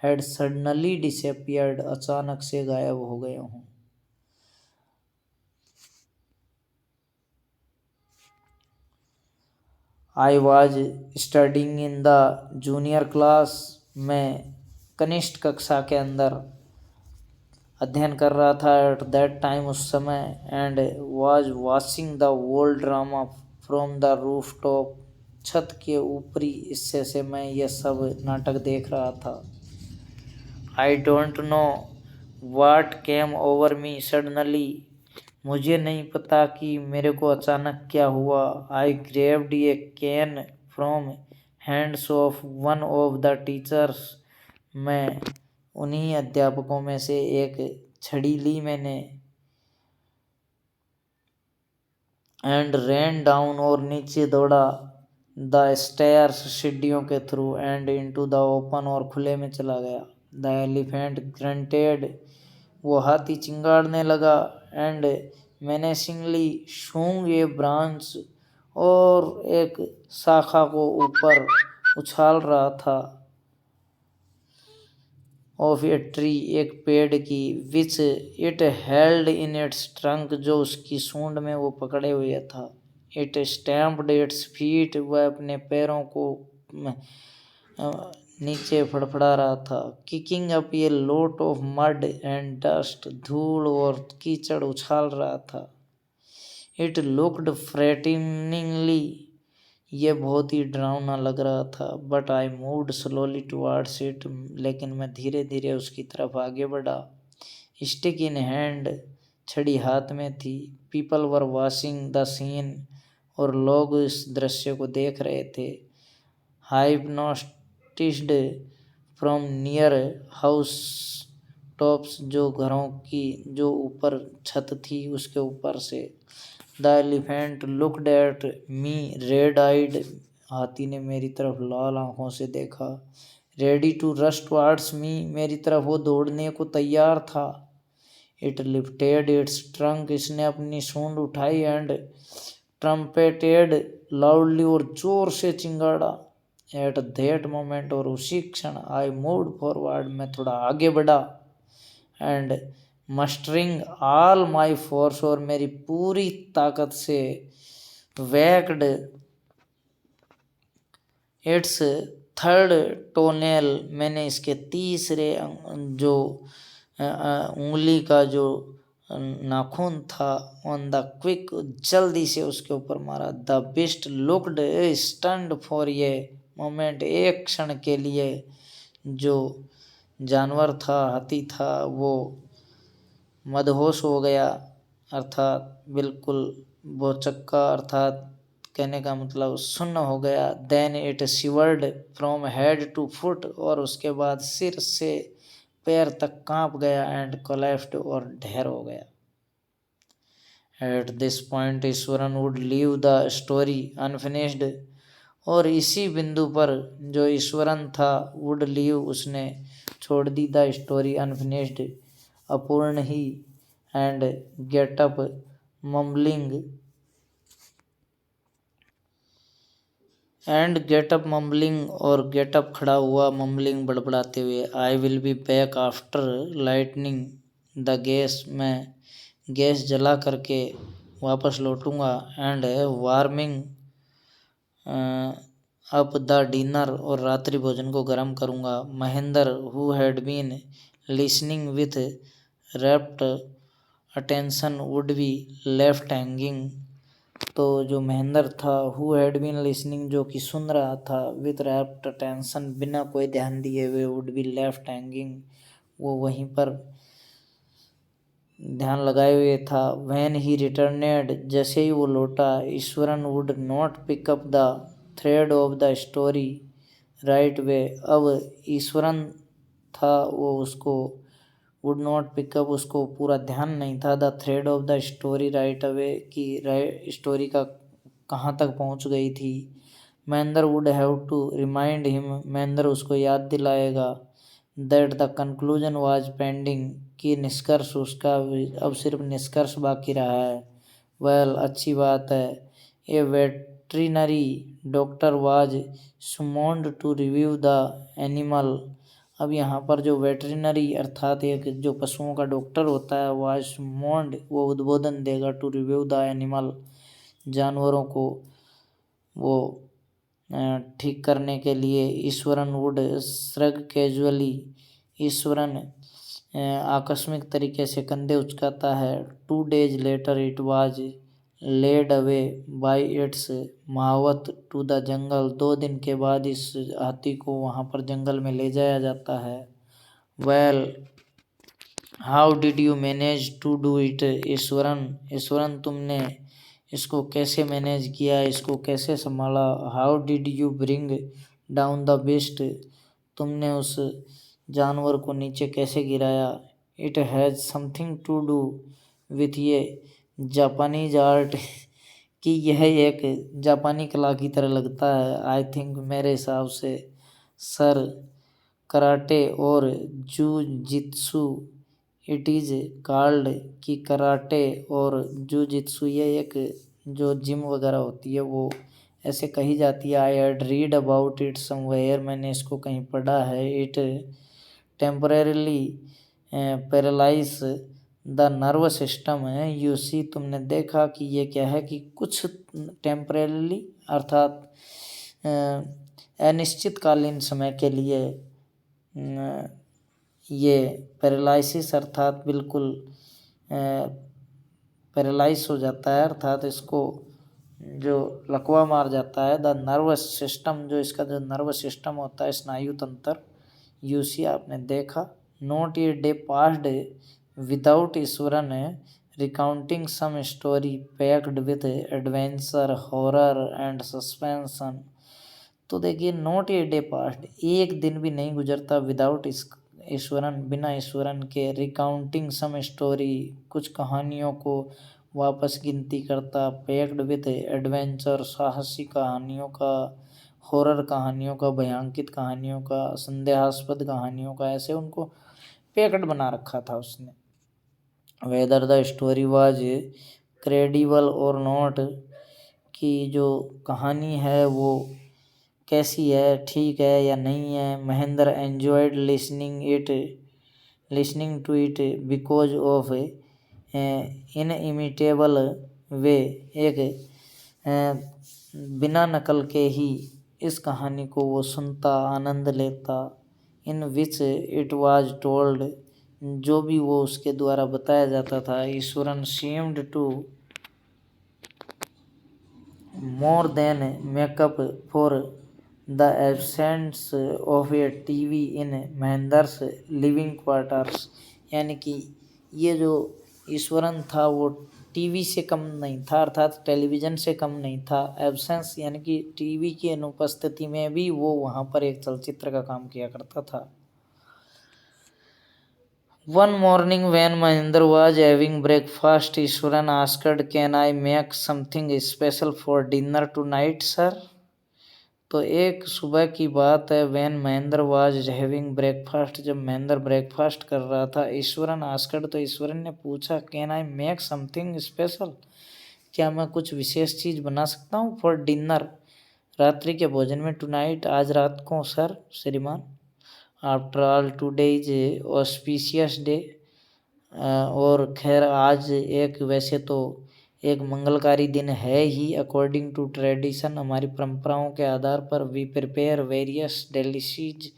हैड सडनली डिसअपियर्ड, अचानक से गायब हो गए हों। I was studying in the junior class, मैं कनिष्ठ कक्षा के अंदर अध्ययन कर रहा था। एट दैट टाइम, उस समय। And was watching the whole drama from the roof top, छत के ऊपरी हिस्से से मैं ये सब नाटक देख रहा था। I don't know what came over me suddenly, मुझे नहीं पता कि मेरे को अचानक क्या हुआ। I grabbed a cane from hands of one of the teachers, मैं उन्हीं अध्यापकों में से एक छड़ी ली मैंने। एंड रैन डाउन, और नीचे दौड़ा। द स्टेयर्स, सीढ़ियों के through. And into the open, और खुले में चला गया। द एलिफेंट ग्रंटेड, वो हाथी चिंगाड़ने लगा। एंड मेनेसिंगली शूंग ए ब्रांच, और एक शाखा को ऊपर उछाल रहा था। ऑफ ए ट्री, एक पेड़ की। Which it held in its trunk, जो उसकी सूंड में वो पकड़े हुए था। इट स्टैम्प्ड इट्स फीट, वह अपने पैरों को नीचे फड़फड़ा रहा था। Kicking up A lot of mud and dust, धूल और कीचड़ उछाल रहा था। इट लुक्ड फ्रेटनिंगली, ये बहुत ही डरावना लग रहा था। But I moved slowly towards it, लेकिन मैं धीरे धीरे उसकी तरफ आगे बढ़ा। स्टिक इन हैंड, छड़ी हाथ में थी। People were watching the scene, और लोग इस दृश्य को देख रहे थे। Hypnotised from near house tops, जो घरों की जो ऊपर छत थी उसके ऊपर से। The elephant looked at me red eyed, हाथी ने मेरी तरफ लाल आंखों से देखा। Ready to rush towards me, मेरी तरफ वो दौड़ने को तैयार था। इट लिफ्टेड इट्स ट्रंक, इसने अपनी सूंड उठाई। एंड ट्रम्पेटेड लाउडली, और जोर से चिंगाड़ा। एट दैट मोमेंट, और उसी क्षण। आई मूव्ड फॉरवर्ड, मैं थोड़ा आगे बढ़ा। एंड मस्टरिंग ऑल माई फोर्स, और मेरी पूरी ताकत से, वैक्ड इट्स थर्ड टोनेल, मैंने इसके तीसरे जो उंगली का जो नाखून था, ऑन द क्विक, जल्दी से उसके ऊपर मारा। The beast looked stunned for a moment, एक क्षण के लिए जो जानवर था, हाथी था, वो मदहोश हो गया, अर्थात बिल्कुल बोचक्का, अर्थात कहने का मतलब सुन्न हो गया। Then it shivered from head to foot, और उसके बाद सिर से पैर तक कांप गया। एंड कोलैप्स्ड, और ढेर हो गया। At this point Eswaran would leave the story unfinished, और इसी बिंदु पर जो ईश्वरन था, वुड लीव, उसने छोड़ दी द स्टोरी अनफिनिश्ड, अपूर्ण ही। एंड गेट अप मम्बलिंग, और गेटअप खड़ा हुआ, मम्बलिंग बड़बड़ाते हुए। I will be back after lightning the gas, मैं गैस जला करके वापस लौटूंगा। And warming up the dinner, और रात्रि भोजन को गर्म करूंगा। Mahendra who had been listening with rapt attention would be left hanging, तो जो महेंद्र था, हु हैड बीन लिसनिंग, जो कि सुन रहा था, विथ रैप्ट अटेंशन, बिना कोई ध्यान दिए हुए, वुड बी लेफ्ट हैंगिंग, वो वहीं पर ध्यान लगाए हुए था। व्हेन ही रिटर्नेड, जैसे ही वो लौटा, Iswaran would not pick up the thread of the story right way, अब ईश्वरन था, वो उसको वुड नॉट पिकअप, उसको पूरा ध्यान नहीं था, the thread of the story right away, कि स्टोरी का कहाँ तक पहुँच गई थी। Mahendra would have to remind him, Mahendra उसको याद दिलाएगा। That the conclusion was pending, कि निष्कर्ष उसका अब सिर्फ निष्कर्ष बाकी रहा है। वेल, अच्छी बात है। A veterinary doctor was summoned to review the animal, अब यहाँ पर जो वेटरिनरी अर्थात एक जो पशुओं का डॉक्टर होता है, वाज सुमोन्ड, वो उद्बोधन देगा, टू रिव्यू द एनिमल, जानवरों को वो ठीक करने के लिए। Ishwaran would shrug casually, Ishwaran आकस्मिक तरीके से कंधे उचकाता है। 2 days later it was led away by its mahout to the jungle, 2 दिन के बाद इस हाथी को वहाँ पर जंगल में ले जाया जाता है। Well, how did you manage to do it Iswaran, तुमने इसको कैसे मैनेज किया, इसको कैसे संभाला। How did you bring down the beast, तुमने उस जानवर को नीचे कैसे गिराया। It has something to do with a Japanese art, कि यह एक जापानी कला की तरह लगता है। आई थिंक, मेरे हिसाब से, सर, कराटे और जूजित्सु, इट इज़ कॉल्ड, कि कराटे और जूजित्सु, ये एक जो जिम वगैरह होती है, वो ऐसे कही जाती है। I had read about it somewhere, मैंने इसको कहीं पढ़ा है। It temporarily paralyse the nervous system है। यू सी, तुमने देखा कि ये क्या है, कि कुछ टेम्परेरली अर्थात अनिश्चितकालीन समय के लिए ये पैरालिसिस अर्थात बिल्कुल पैरालाइज हो जाता है, अर्थात इसको जो लकवा मार जाता है। द नर्वस सिस्टम, जो इसका जो नर्वस सिस्टम होता है, स्नायु तंत्र। यूसी, आपने देखा। Not a day passed without Iswaran recounting some story packed with adventure, horror and suspense, तो देखिए, नॉट ए डे पास्ड, एक दिन भी नहीं गुजरता, विदाउट ईश्वरन, बिना ईश्वरन के, रिकाउंटिंग सम स्टोरी, कुछ कहानियों को वापस गिनती करता, पैक्ड विथ एडवेंचर, साहसी कहानियों का, हॉरर कहानियों का, भयांकित कहानियों का, संदेहास्पद कहानियों का, ऐसे उनको पैक्ड बना रखा था उसने। Whether the story was credible और नॉट, कि जो कहानी है वो कैसी है, ठीक है या नहीं है। Mahendra enjoyed listening to it because of inimitable way। एक बिना नकल के ही इस कहानी को वो सुनता, आनंद लेता। In which it was told, जो भी वो उसके द्वारा बताया जाता था। Ishwaran seemed to more than make up for the absence of a TV in Mahendra's living quarters. यानी कि ये जो ईश्वरन था वो टीवी से कम नहीं था, अर्थात टेलीविज़न से कम नहीं था। एब्सेंस यानी कि टीवी की अनुपस्थिति में भी वो वहाँ पर एक चलचित्र का काम किया करता था। One morning when Mahendra was having breakfast, Ishwaran asked, "Can I make something special for dinner tonight, sir?" तो एक सुबह की बात है। when Mahendra was having breakfast, जब महेंद्र ब्रेकफास्ट कर रहा था। ईश्वरन आस्कड, तो ईश्वरन ने पूछा, "Can I make something special?" क्या मैं कुछ विशेष चीज़ बना सकता हूँ? फॉर डिनर, रात्रि के भोजन में। टुनाइट, आज रात को, सर, श्रीमान। After all today is auspicious day, और खैर आज एक वैसे तो एक मंगलकारी दिन है ही। अकॉर्डिंग टू ट्रेडिशन, हमारी परंपराओं के आधार पर। We prepare various delicacies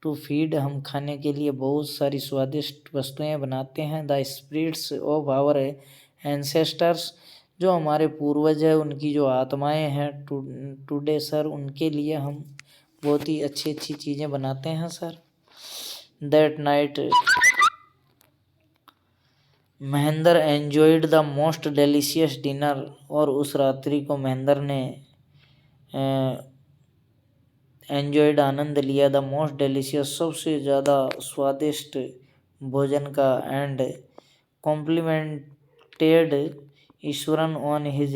to feed, हम खाने के लिए बहुत सारी स्वादिष्ट वस्तुएं बनाते हैं। The spirits of our ancestors, जो हमारे पूर्वज है उनकी जो आत्माएं हैं, टुडे सर, उनके लिए हम बहुत ही अच्छी अच्छी चीज़ें बनाते हैं sir. That night Mahendra enjoyed the most delicious dinner, और उस रात्रि को महेंद्र ने एन्जॉयड, आनंद लिया। द मोस्ट डेलिशियस, सबसे ज़्यादा स्वादिष्ट भोजन का। And complimented Ishwaran on his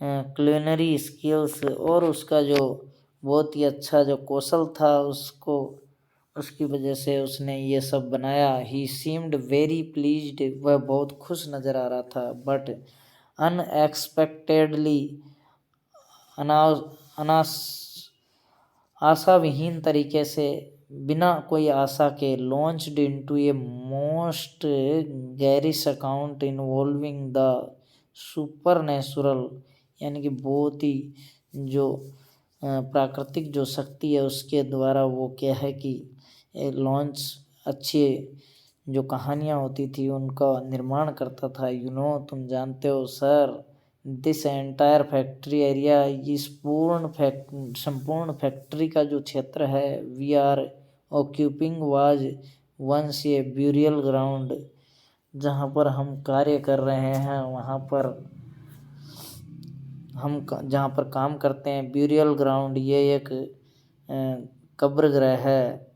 culinary skills, और उसका जो बहुत ही अच्छा जो कौशल था उसको, उसकी वजह से उसने ये सब बनाया। ही सीम्ड वेरी प्लीज्ड, वह बहुत खुश नज़र आ रहा था। बट अनएक्सपेक्टेडली, आशा विहीन तरीके से, बिना कोई आशा के, launched into a most garish account involving the supernatural, यानी कि बहुत ही जो प्राकृतिक जो शक्ति है उसके द्वारा वो क्या है कि लॉन्च अच्छी जो कहानियाँ होती थी उनका निर्माण करता था। तुम जानते हो sir, this entire factory area, इस संपूर्ण फैक्ट्री का जो क्षेत्र है, we are occupying was once a burial ground, जहाँ पर हम कार्य कर रहे हैं वहाँ पर हम जहाँ पर काम करते हैं, ब्यूरियल ग्राउंड, ये एक कब्र गृह है।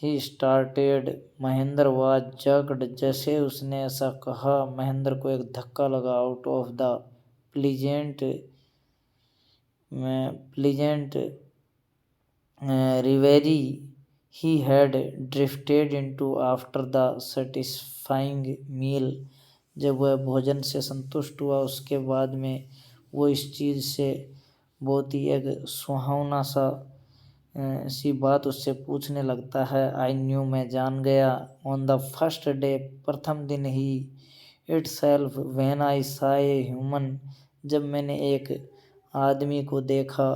He started, Mahendra was jogged, जैसे उसने ऐसा कहा महेंद्र को एक धक्का लगा। Out of the pleasant reverie he had drifted into after the satisfying meal, जब वह भोजन से संतुष्ट हुआ उसके बाद में वो इस चीज़ से बहुत ही एक सुहावना सी बात उससे पूछने लगता है। आई न्यू, मैं जान गया। ऑन द फर्स्ट डे, प्रथम दिन ही। Itself, when I saw a human, जब मैंने एक आदमी को देखा।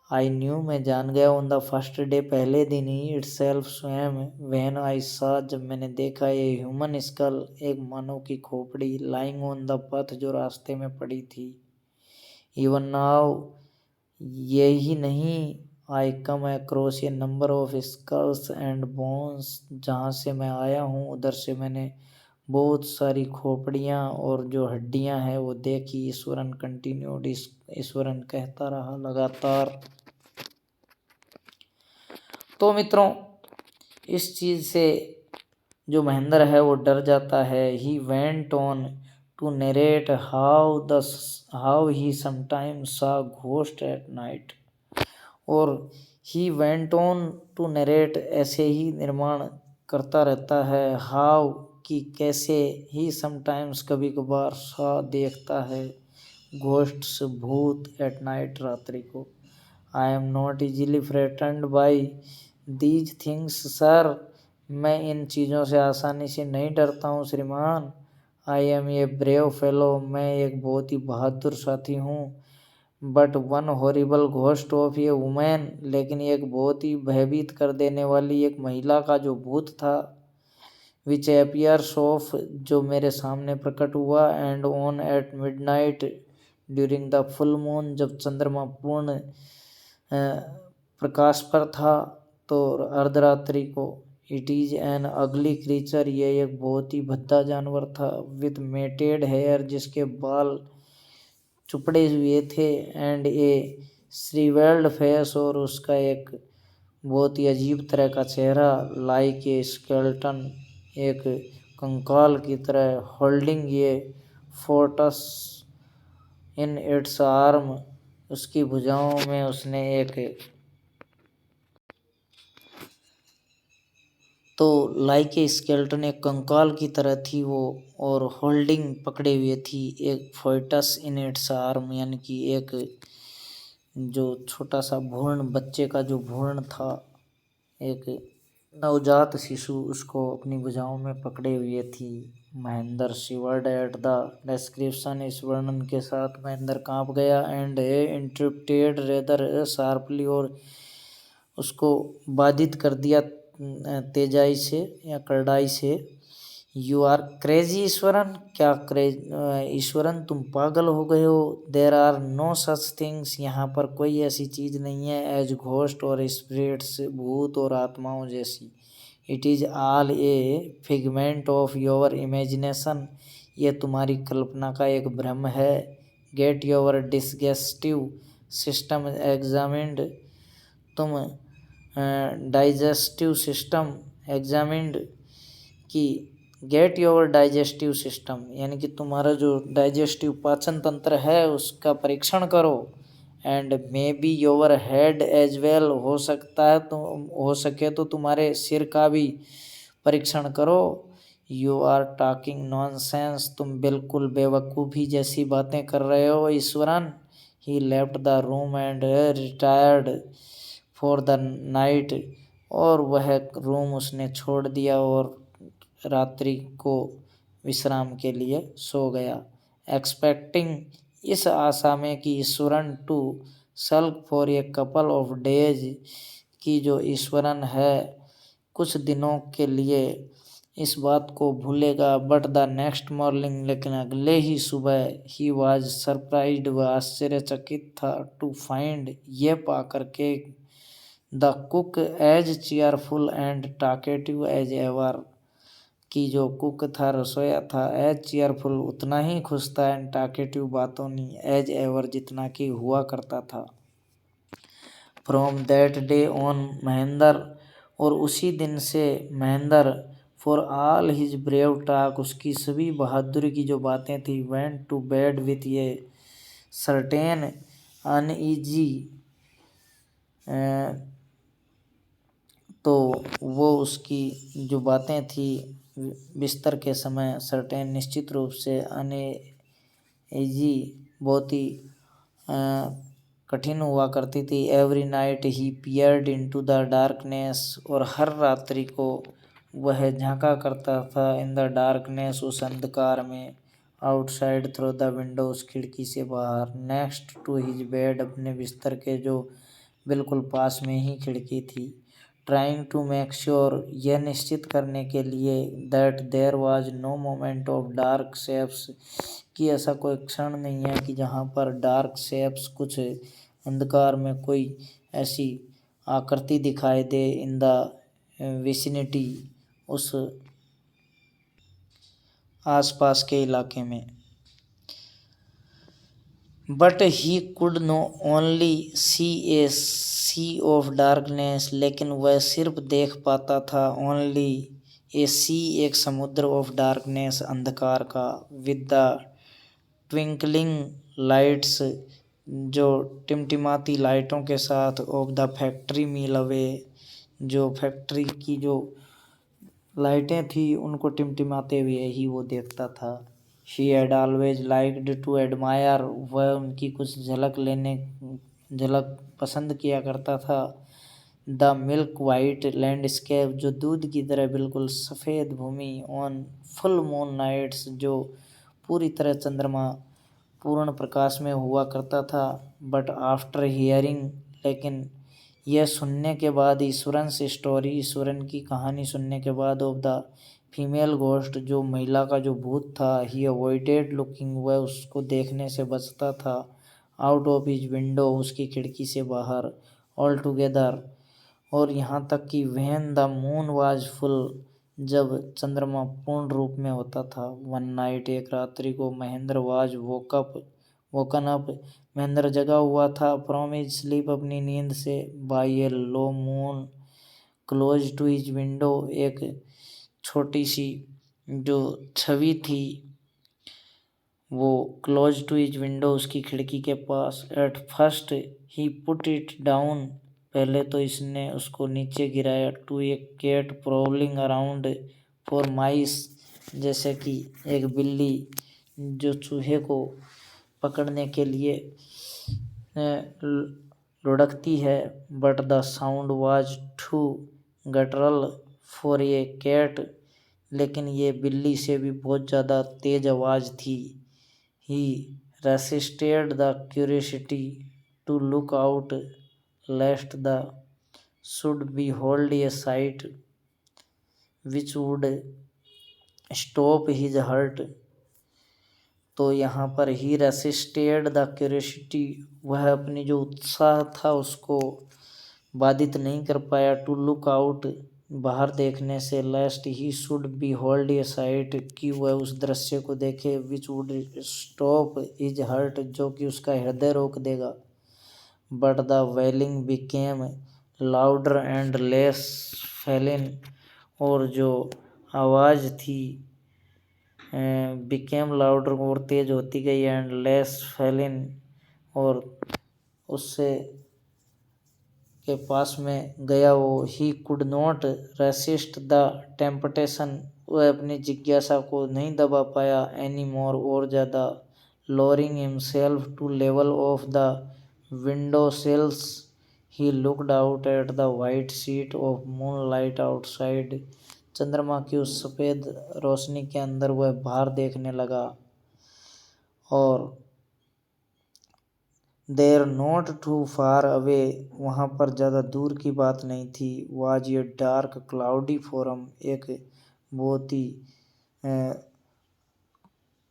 आई न्यू, मैं जान गया। ऑन द फर्स्ट डे, पहले दिन ही। इट सेल्फ, स्वयं। व्हेन आई सॉ, जब मैंने देखा। ए ह्यूमन स्कल, एक मानव की खोपड़ी। लाइंग ऑन द पथ, जो रास्ते में पड़ी थी। इवन नाउ, यही नहीं। I came across a number of skulls and bones, जहाँ से मैं आया हूँ उधर से मैंने बहुत सारी खोपड़ियाँ और जो हड्डियाँ हैं वो देखी। ईश्वरन कंटिन्यूड, ईश्वरन कहता रहा लगातार। तो मित्रों, इस चीज़ से जो महेंद्र है वो डर जाता है। He went on to narrate how he sometimes saw ghost at night, और he went on to narrate, ऐसे ही निर्माण करता रहता है। हाउ, कि कैसे। ही समटाइम्स, कभी कभार। सॉ, देखता है। घोस्ट्स, भूत। एट नाइट, रात्रि को। I am not easily frightened by these things sir, मैं इन चीज़ों से आसानी से नहीं डरता हूँ श्रीमान। I am a brave fellow, मैं एक बहुत ही बहादुर साथी हूँ। But one horrible ghost of a women, लेकिन एक बहुत ही भयभीत कर देने वाली एक महिला का जो भूत था, विच एपियर्स ऑफ, जो मेरे सामने प्रकट हुआ, and on at midnight during the full moon, जब चंद्रमा पूर्ण प्रकाश पर था, तो अर्धरात्रि को। It is an ugly creature, ये एक बहुत ही भद्दा जानवर था, विथ मेटेड हेयर, जिसके बाल चुपड़े हुए थे, एंड ए श्रीवेल्ड फेस, और उसका एक बहुत ही अजीब तरह का चेहरा, लाइक ए स्केल्टन, एक कंकाल की तरह, होल्डिंग ये फोर्टस इन इट्स आर्म, उसकी भुजाओं में उसने एक, तो लाइक ए स्केल्टन, एक कंकाल की तरह थी वो, और होल्डिंग पकड़े हुए थी एक फोर्टस इन इट्स आर्म, यानी कि एक जो छोटा सा भ्रूण, बच्चे का जो भ्रूण था, एक नवजात शिशु, उसको अपनी भुजाओं में पकड़े हुए थी। महेंद्र शिवर्ड एट द डिस्क्रिप्शन, इस वर्णन के साथ महेंद्र कांप गया, एंड इंटरप्टेड रेदर शार्पली, और उसको बाधित कर दिया तेजाई से या करड़ाई से। यू आर क्रेजी ईश्वरन, क्या ईश्वरन तुम पागल हो गए हो। There are no such things, यहाँ पर कोई ऐसी चीज़ नहीं है, एज घोस्ट और स्पिरिट्स, भूत और आत्माओं जैसी। It is all A figment of your imagination, ये तुम्हारी कल्पना का एक भ्रम है। गेट योर डिस्गेस्टिव सिस्टम एग्जामिन्ड, तुम डाइजेस्टिव सिस्टम एग्जामिन्ड, कि गेट योर डाइजेस्टिव सिस्टम, यानी कि तुम्हारा जो डाइजेस्टिव पाचन तंत्र है उसका परीक्षण करो। And may be your head as well, हो सकता है तो हो सके तो तुम्हारे सिर का भी परीक्षण करो। यू आर टॉकिंग नॉनसेंस, तुम बिल्कुल बेवकूफ़ी जैसी बातें कर रहे हो Ishwaran. He left the room and retired for the night, और वह रूम उसने छोड़ दिया और रात्रि को विश्राम के लिए सो गया। एक्सपेक्टिंग, इस आशा में कि Ishwaran to sulk for a couple of days, की जो ईश्वरन है कुछ दिनों के लिए इस बात को भूलेगा। बट द नेक्स्ट मॉर्निंग, लेकिन अगले ही सुबह, ही वाज सरप्राइज्ड, वह आश्चर्यचकित था, टू फाइंड, ये पा करके, the cook as cheerful and talkative as ever, कि जो कुक था, रसोया था, एज चीयरफुल, उतना ही खुश था, एंड टॉकेटिव, बातों नहीं, एज एवर, जितना कि हुआ करता था। From that day on Mahendra, और उसी दिन से Mahendra, for all his brave talk, उसकी सभी बहादुरी की जो बातें थी, वेंट टू बेड विथ ये सर्टेन अनईजी, तो वो उसकी जो बातें थी बिस्तर के समय, सर्टेन निश्चित रूप से, अनईजी बहुत ही कठिन हुआ करती थी। Every night he peered into the darkness, और हर रात्रि को वह झांका करता था इन द डार्कनेस, उस अंधकार में, आउटसाइड थ्रू द विंडो, उस खिड़की से बाहर, नेक्स्ट टू हिज बेड, अपने बिस्तर के जो बिल्कुल पास में ही खिड़की थी। ट्राइंग टू मेक श्योर, यह निश्चित करने के लिए, that there was no moment of dark shapes, कि ऐसा कोई क्षण नहीं है कि जहाँ पर डार्क शेप्स, कुछ अंधकार में कोई ऐसी आकृति दिखाई दे, इन द विसिनिटी, उस आसपास के इलाके में। But he could no only see a sea of darkness, लेकिन वह सिर्फ देख पाता था, ओनली ए सी, एक समुद्र, ऑफ डार्कनेस, अंधकार का, विद द ट्विंकलिंग लाइट्स, जो टिमटिमाती लाइटों के साथ, of the factory mile away, जो फैक्ट्री की जो लाइटें थी उनको टिमटिमाते हुए ही वो देखता था। She had always liked to admire, वह उनकी कुछ झलक पसंद किया करता था। द मिल्क वाइट लैंडस्केप, जो दूध की तरह बिल्कुल सफ़ेद भूमि, ऑन फुल मून नाइट्स, जो पूरी तरह चंद्रमा पूर्ण प्रकाश में हुआ करता था। बट आफ्टर हियरिंग, लेकिन यह सुनने के बाद, ईश्वरन स्टोरी, ईश्वरन की कहानी सुनने के बाद, ऑफ द फीमेल घोस्ट, जो महिला का जो भूत था, ही अवॉइडेड लुकिंग, वह उसको देखने से बचता था, आउट ऑफ हिज विंडो, उसकी खिड़की से बाहर, ऑल टुगेदर, और यहाँ तक कि when the moon was full, जब चंद्रमा पूर्ण रूप में होता था, वन नाइट, एक रात्रि को, Mahendra was woken up, Mahendra जगा हुआ था, फ्रॉम हिज स्लीप, अपनी नींद से, by a low moon close to his window, एक छोटी सी जो छवि थी वो क्लोज टू हिज विंडो, उसकी खिड़की के पास। At first he put it down, पहले तो इसने उसको नीचे गिराया, to a cat prowling around for mice, जैसे कि एक बिल्ली जो चूहे को पकड़ने के लिए लुढ़कती है। But the sound was too guttural for a cat, लेकिन ये बिल्ली से भी बहुत ज़्यादा तेज आवाज़ थी। He resisted the curiosity to look out, lest the should behold a sight which would stop his heart। तो यहाँ पर ही रेसिस्टेड द क्यूरियोसिटी, वह अपनी जो उत्साह था उसको बाधित नहीं कर पाया, टू लुक आउट, बाहर देखने से, lest he should behold a sight, कि वह उस दृश्य को देखे, which would stop his heart, जो कि उसका हृदय रोक देगा। But the wailing became louder and less feline, और जो आवाज़ थी बिकेम लाउडर, और तेज होती गई, एंड लेस फेलिन, और उससे के पास में गया वो। He could not resist the temptation, वह अपनी जिज्ञासा को नहीं दबा पाया, एनी मोर, और ज़्यादा, lowering himself to level of the window sills, he looked out at the white sheet of moonlight outside, चंद्रमा की उस सफ़ेद रोशनी के अंदर वह बाहर देखने लगा। और देर नॉट टू फार अवे, वहाँ पर ज़्यादा दूर की बात नहीं थी, वाज ये डार्क क्लाउडी फॉरम, एक बहुत ही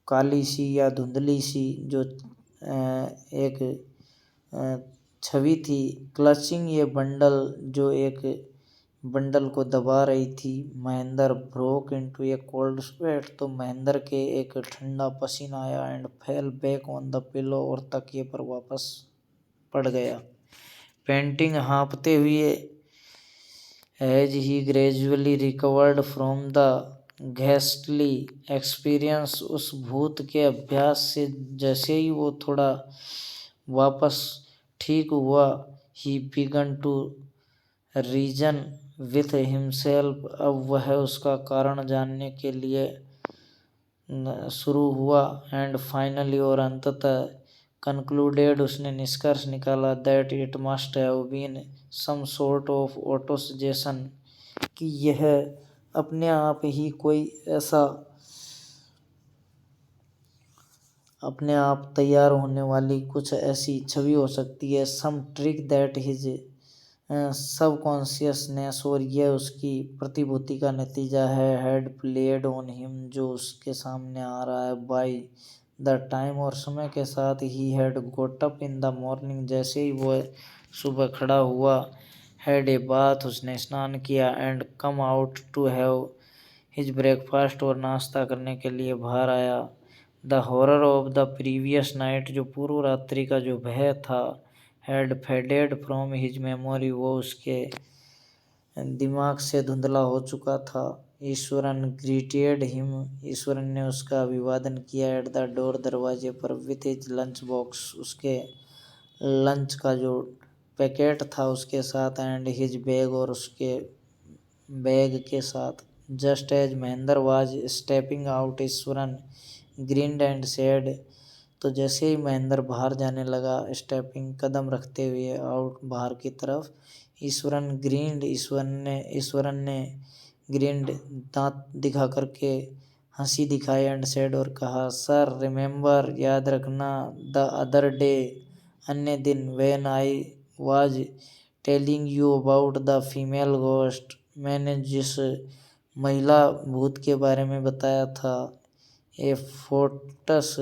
काली सी या धुंधली सी जो एक छवि थी, क्लचिंग ये बंडल, जो एक बंडल को दबा रही थी। Mahendra broke into a cold sweat, तो महेंद्र के एक ठंडा पसीना आया, and fell back on the pillow, और तकिए पर वापस पड़ गया। पेंटिंग हाँफते हुए, as he gradually recovered from the ghastly experience, उस भूत के अभ्यास से जैसे ही वो थोड़ा वापस ठीक हुआ, he began to reason with himself, अब वह उसका कारण जानने के लिए शुरू हुआ, एंड फाइनली, और अंततः, कंक्लूडेड, उसने निष्कर्ष निकाला, that it must have been some sort of auto suggestion, कि यह अपने आप ही कोई ऐसा अपने आप तैयार होने वाली कुछ ऐसी छवि हो सकती है, सम ट्रिक दैट हिज सबकॉन्शियसनेस, और यह उसकी प्रतिभूति का नतीजा है, हैड प्लेड ऑन हिम, जो उसके सामने आ रहा है, बाय द टाइम, और समय के साथ, he had goat up in the morning, जैसे ही वह सुबह खड़ा हुआ, हैड ए बाथ, उसने स्नान किया, and come out to have his breakfast, और नाश्ता करने के लिए बाहर आया। The horror of the previous night, जो पूर्व रात्रि का जो भय था, had faded from his memory, वो उसके दिमाग से धुंधला हो चुका था। ईश्वरन ग्रीटेड हिम, ईश्वरन ने उसका अभिवादन किया, एट द डोर, दरवाजे पर, विथ हिज लंच बॉक्स, उसके लंच का जो पैकेट था उसके साथ, एंड हिज बैग, और उसके बैग के साथ। Just as Mahendra was stepping out, Ishwaran grinned and said, तो जैसे ही महेंद्र बाहर जाने लगा, स्टेपिंग कदम रखते हुए, आउट बाहर की तरफ, ईश्वरन ने ग्रीन्ड दांत दिखा करके हंसी दिखाई एंड सेड और कहा, सर रिमेम्बर, याद रखना, द अदर डे, अन्य दिन, when I was telling you about the female ghost, मैंने जिस महिला भूत के बारे में बताया था, ए फोर्टस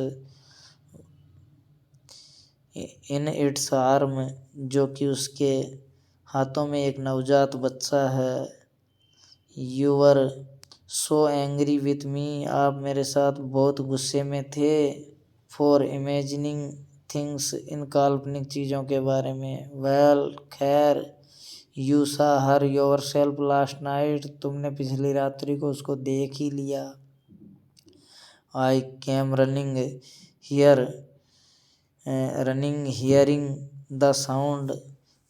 इन इट्स आर्म, जो कि उसके हाथों में एक नवजात बच्चा है। You were so angry with me, आप मेरे साथ बहुत गुस्से में थे। फॉर इमेजिनिंग थिंग्स, इन काल्पनिक चीज़ों के बारे में। वेल, खैर, you saw her yourself last night, तुमने पिछली रात्रि को उसको देख ही लिया। I came running hearing the sound,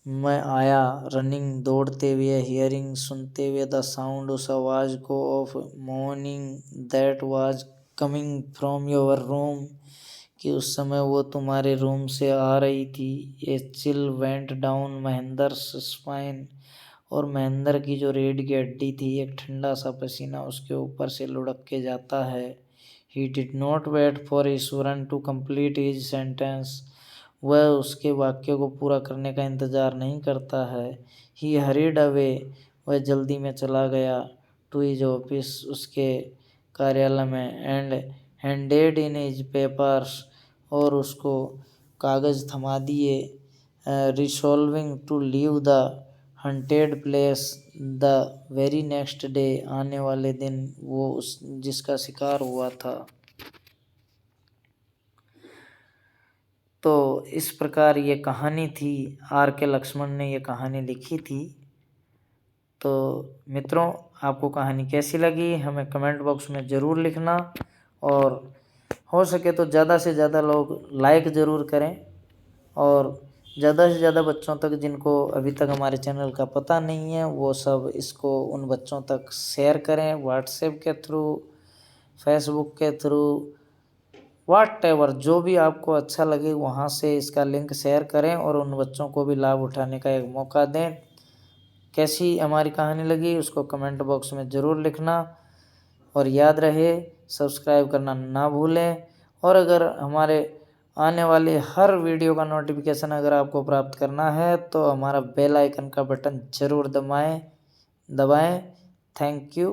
मैं आया, रनिंग दौड़ते हुए, हियरिंग सुनते हुए, द साउंड उस आवाज़ को, of morning that was coming from your room, कि उस समय वो तुम्हारे रूम से आ रही थी। ए चिल वेंट डाउन महेंद्र's स्पाइन, और महेंद्र की जो रीढ़ की हड्डी थी, एक ठंडा सा पसीना उसके ऊपर से लुढ़क के जाता है। He did not wait for Iswaran to complete his sentence, वह उसके वाक्य को पूरा करने का इंतज़ार नहीं करता है। ही हरीड अवे, वह जल्दी में चला गया। टू हिज ऑफिस, उसके कार्यालय में। And handed in his papers, और उसको कागज़ थमा दिए। Resolving to leave the haunted place the very next day, आने वाले दिन वो उस जिसका शिकार हुआ था। तो इस प्रकार ये कहानी थी, R.K. लक्ष्मण ने ये कहानी लिखी थी। तो मित्रों, आपको कहानी कैसी लगी हमें कमेंट बॉक्स में ज़रूर लिखना, और हो सके तो ज़्यादा से ज़्यादा लोग लाइक ज़रूर करें, और ज़्यादा से ज़्यादा बच्चों तक जिनको अभी तक हमारे चैनल का पता नहीं है, वो सब इसको उन बच्चों तक शेयर करें, व्हाट्सएप के थ्रू, फेसबुक के थ्रू, व्हाटएवर, जो भी आपको अच्छा लगे वहाँ से इसका लिंक शेयर करें, और उन बच्चों को भी लाभ उठाने का एक मौका दें। कैसी हमारी कहानी लगी उसको कमेंट बॉक्स में ज़रूर लिखना, और याद रहे सब्सक्राइब करना ना भूलें। और अगर हमारे आने वाले हर वीडियो का नोटिफिकेशन अगर आपको प्राप्त करना है तो हमारा बेल आइकन का बटन ज़रूर दबाएं। Thank you.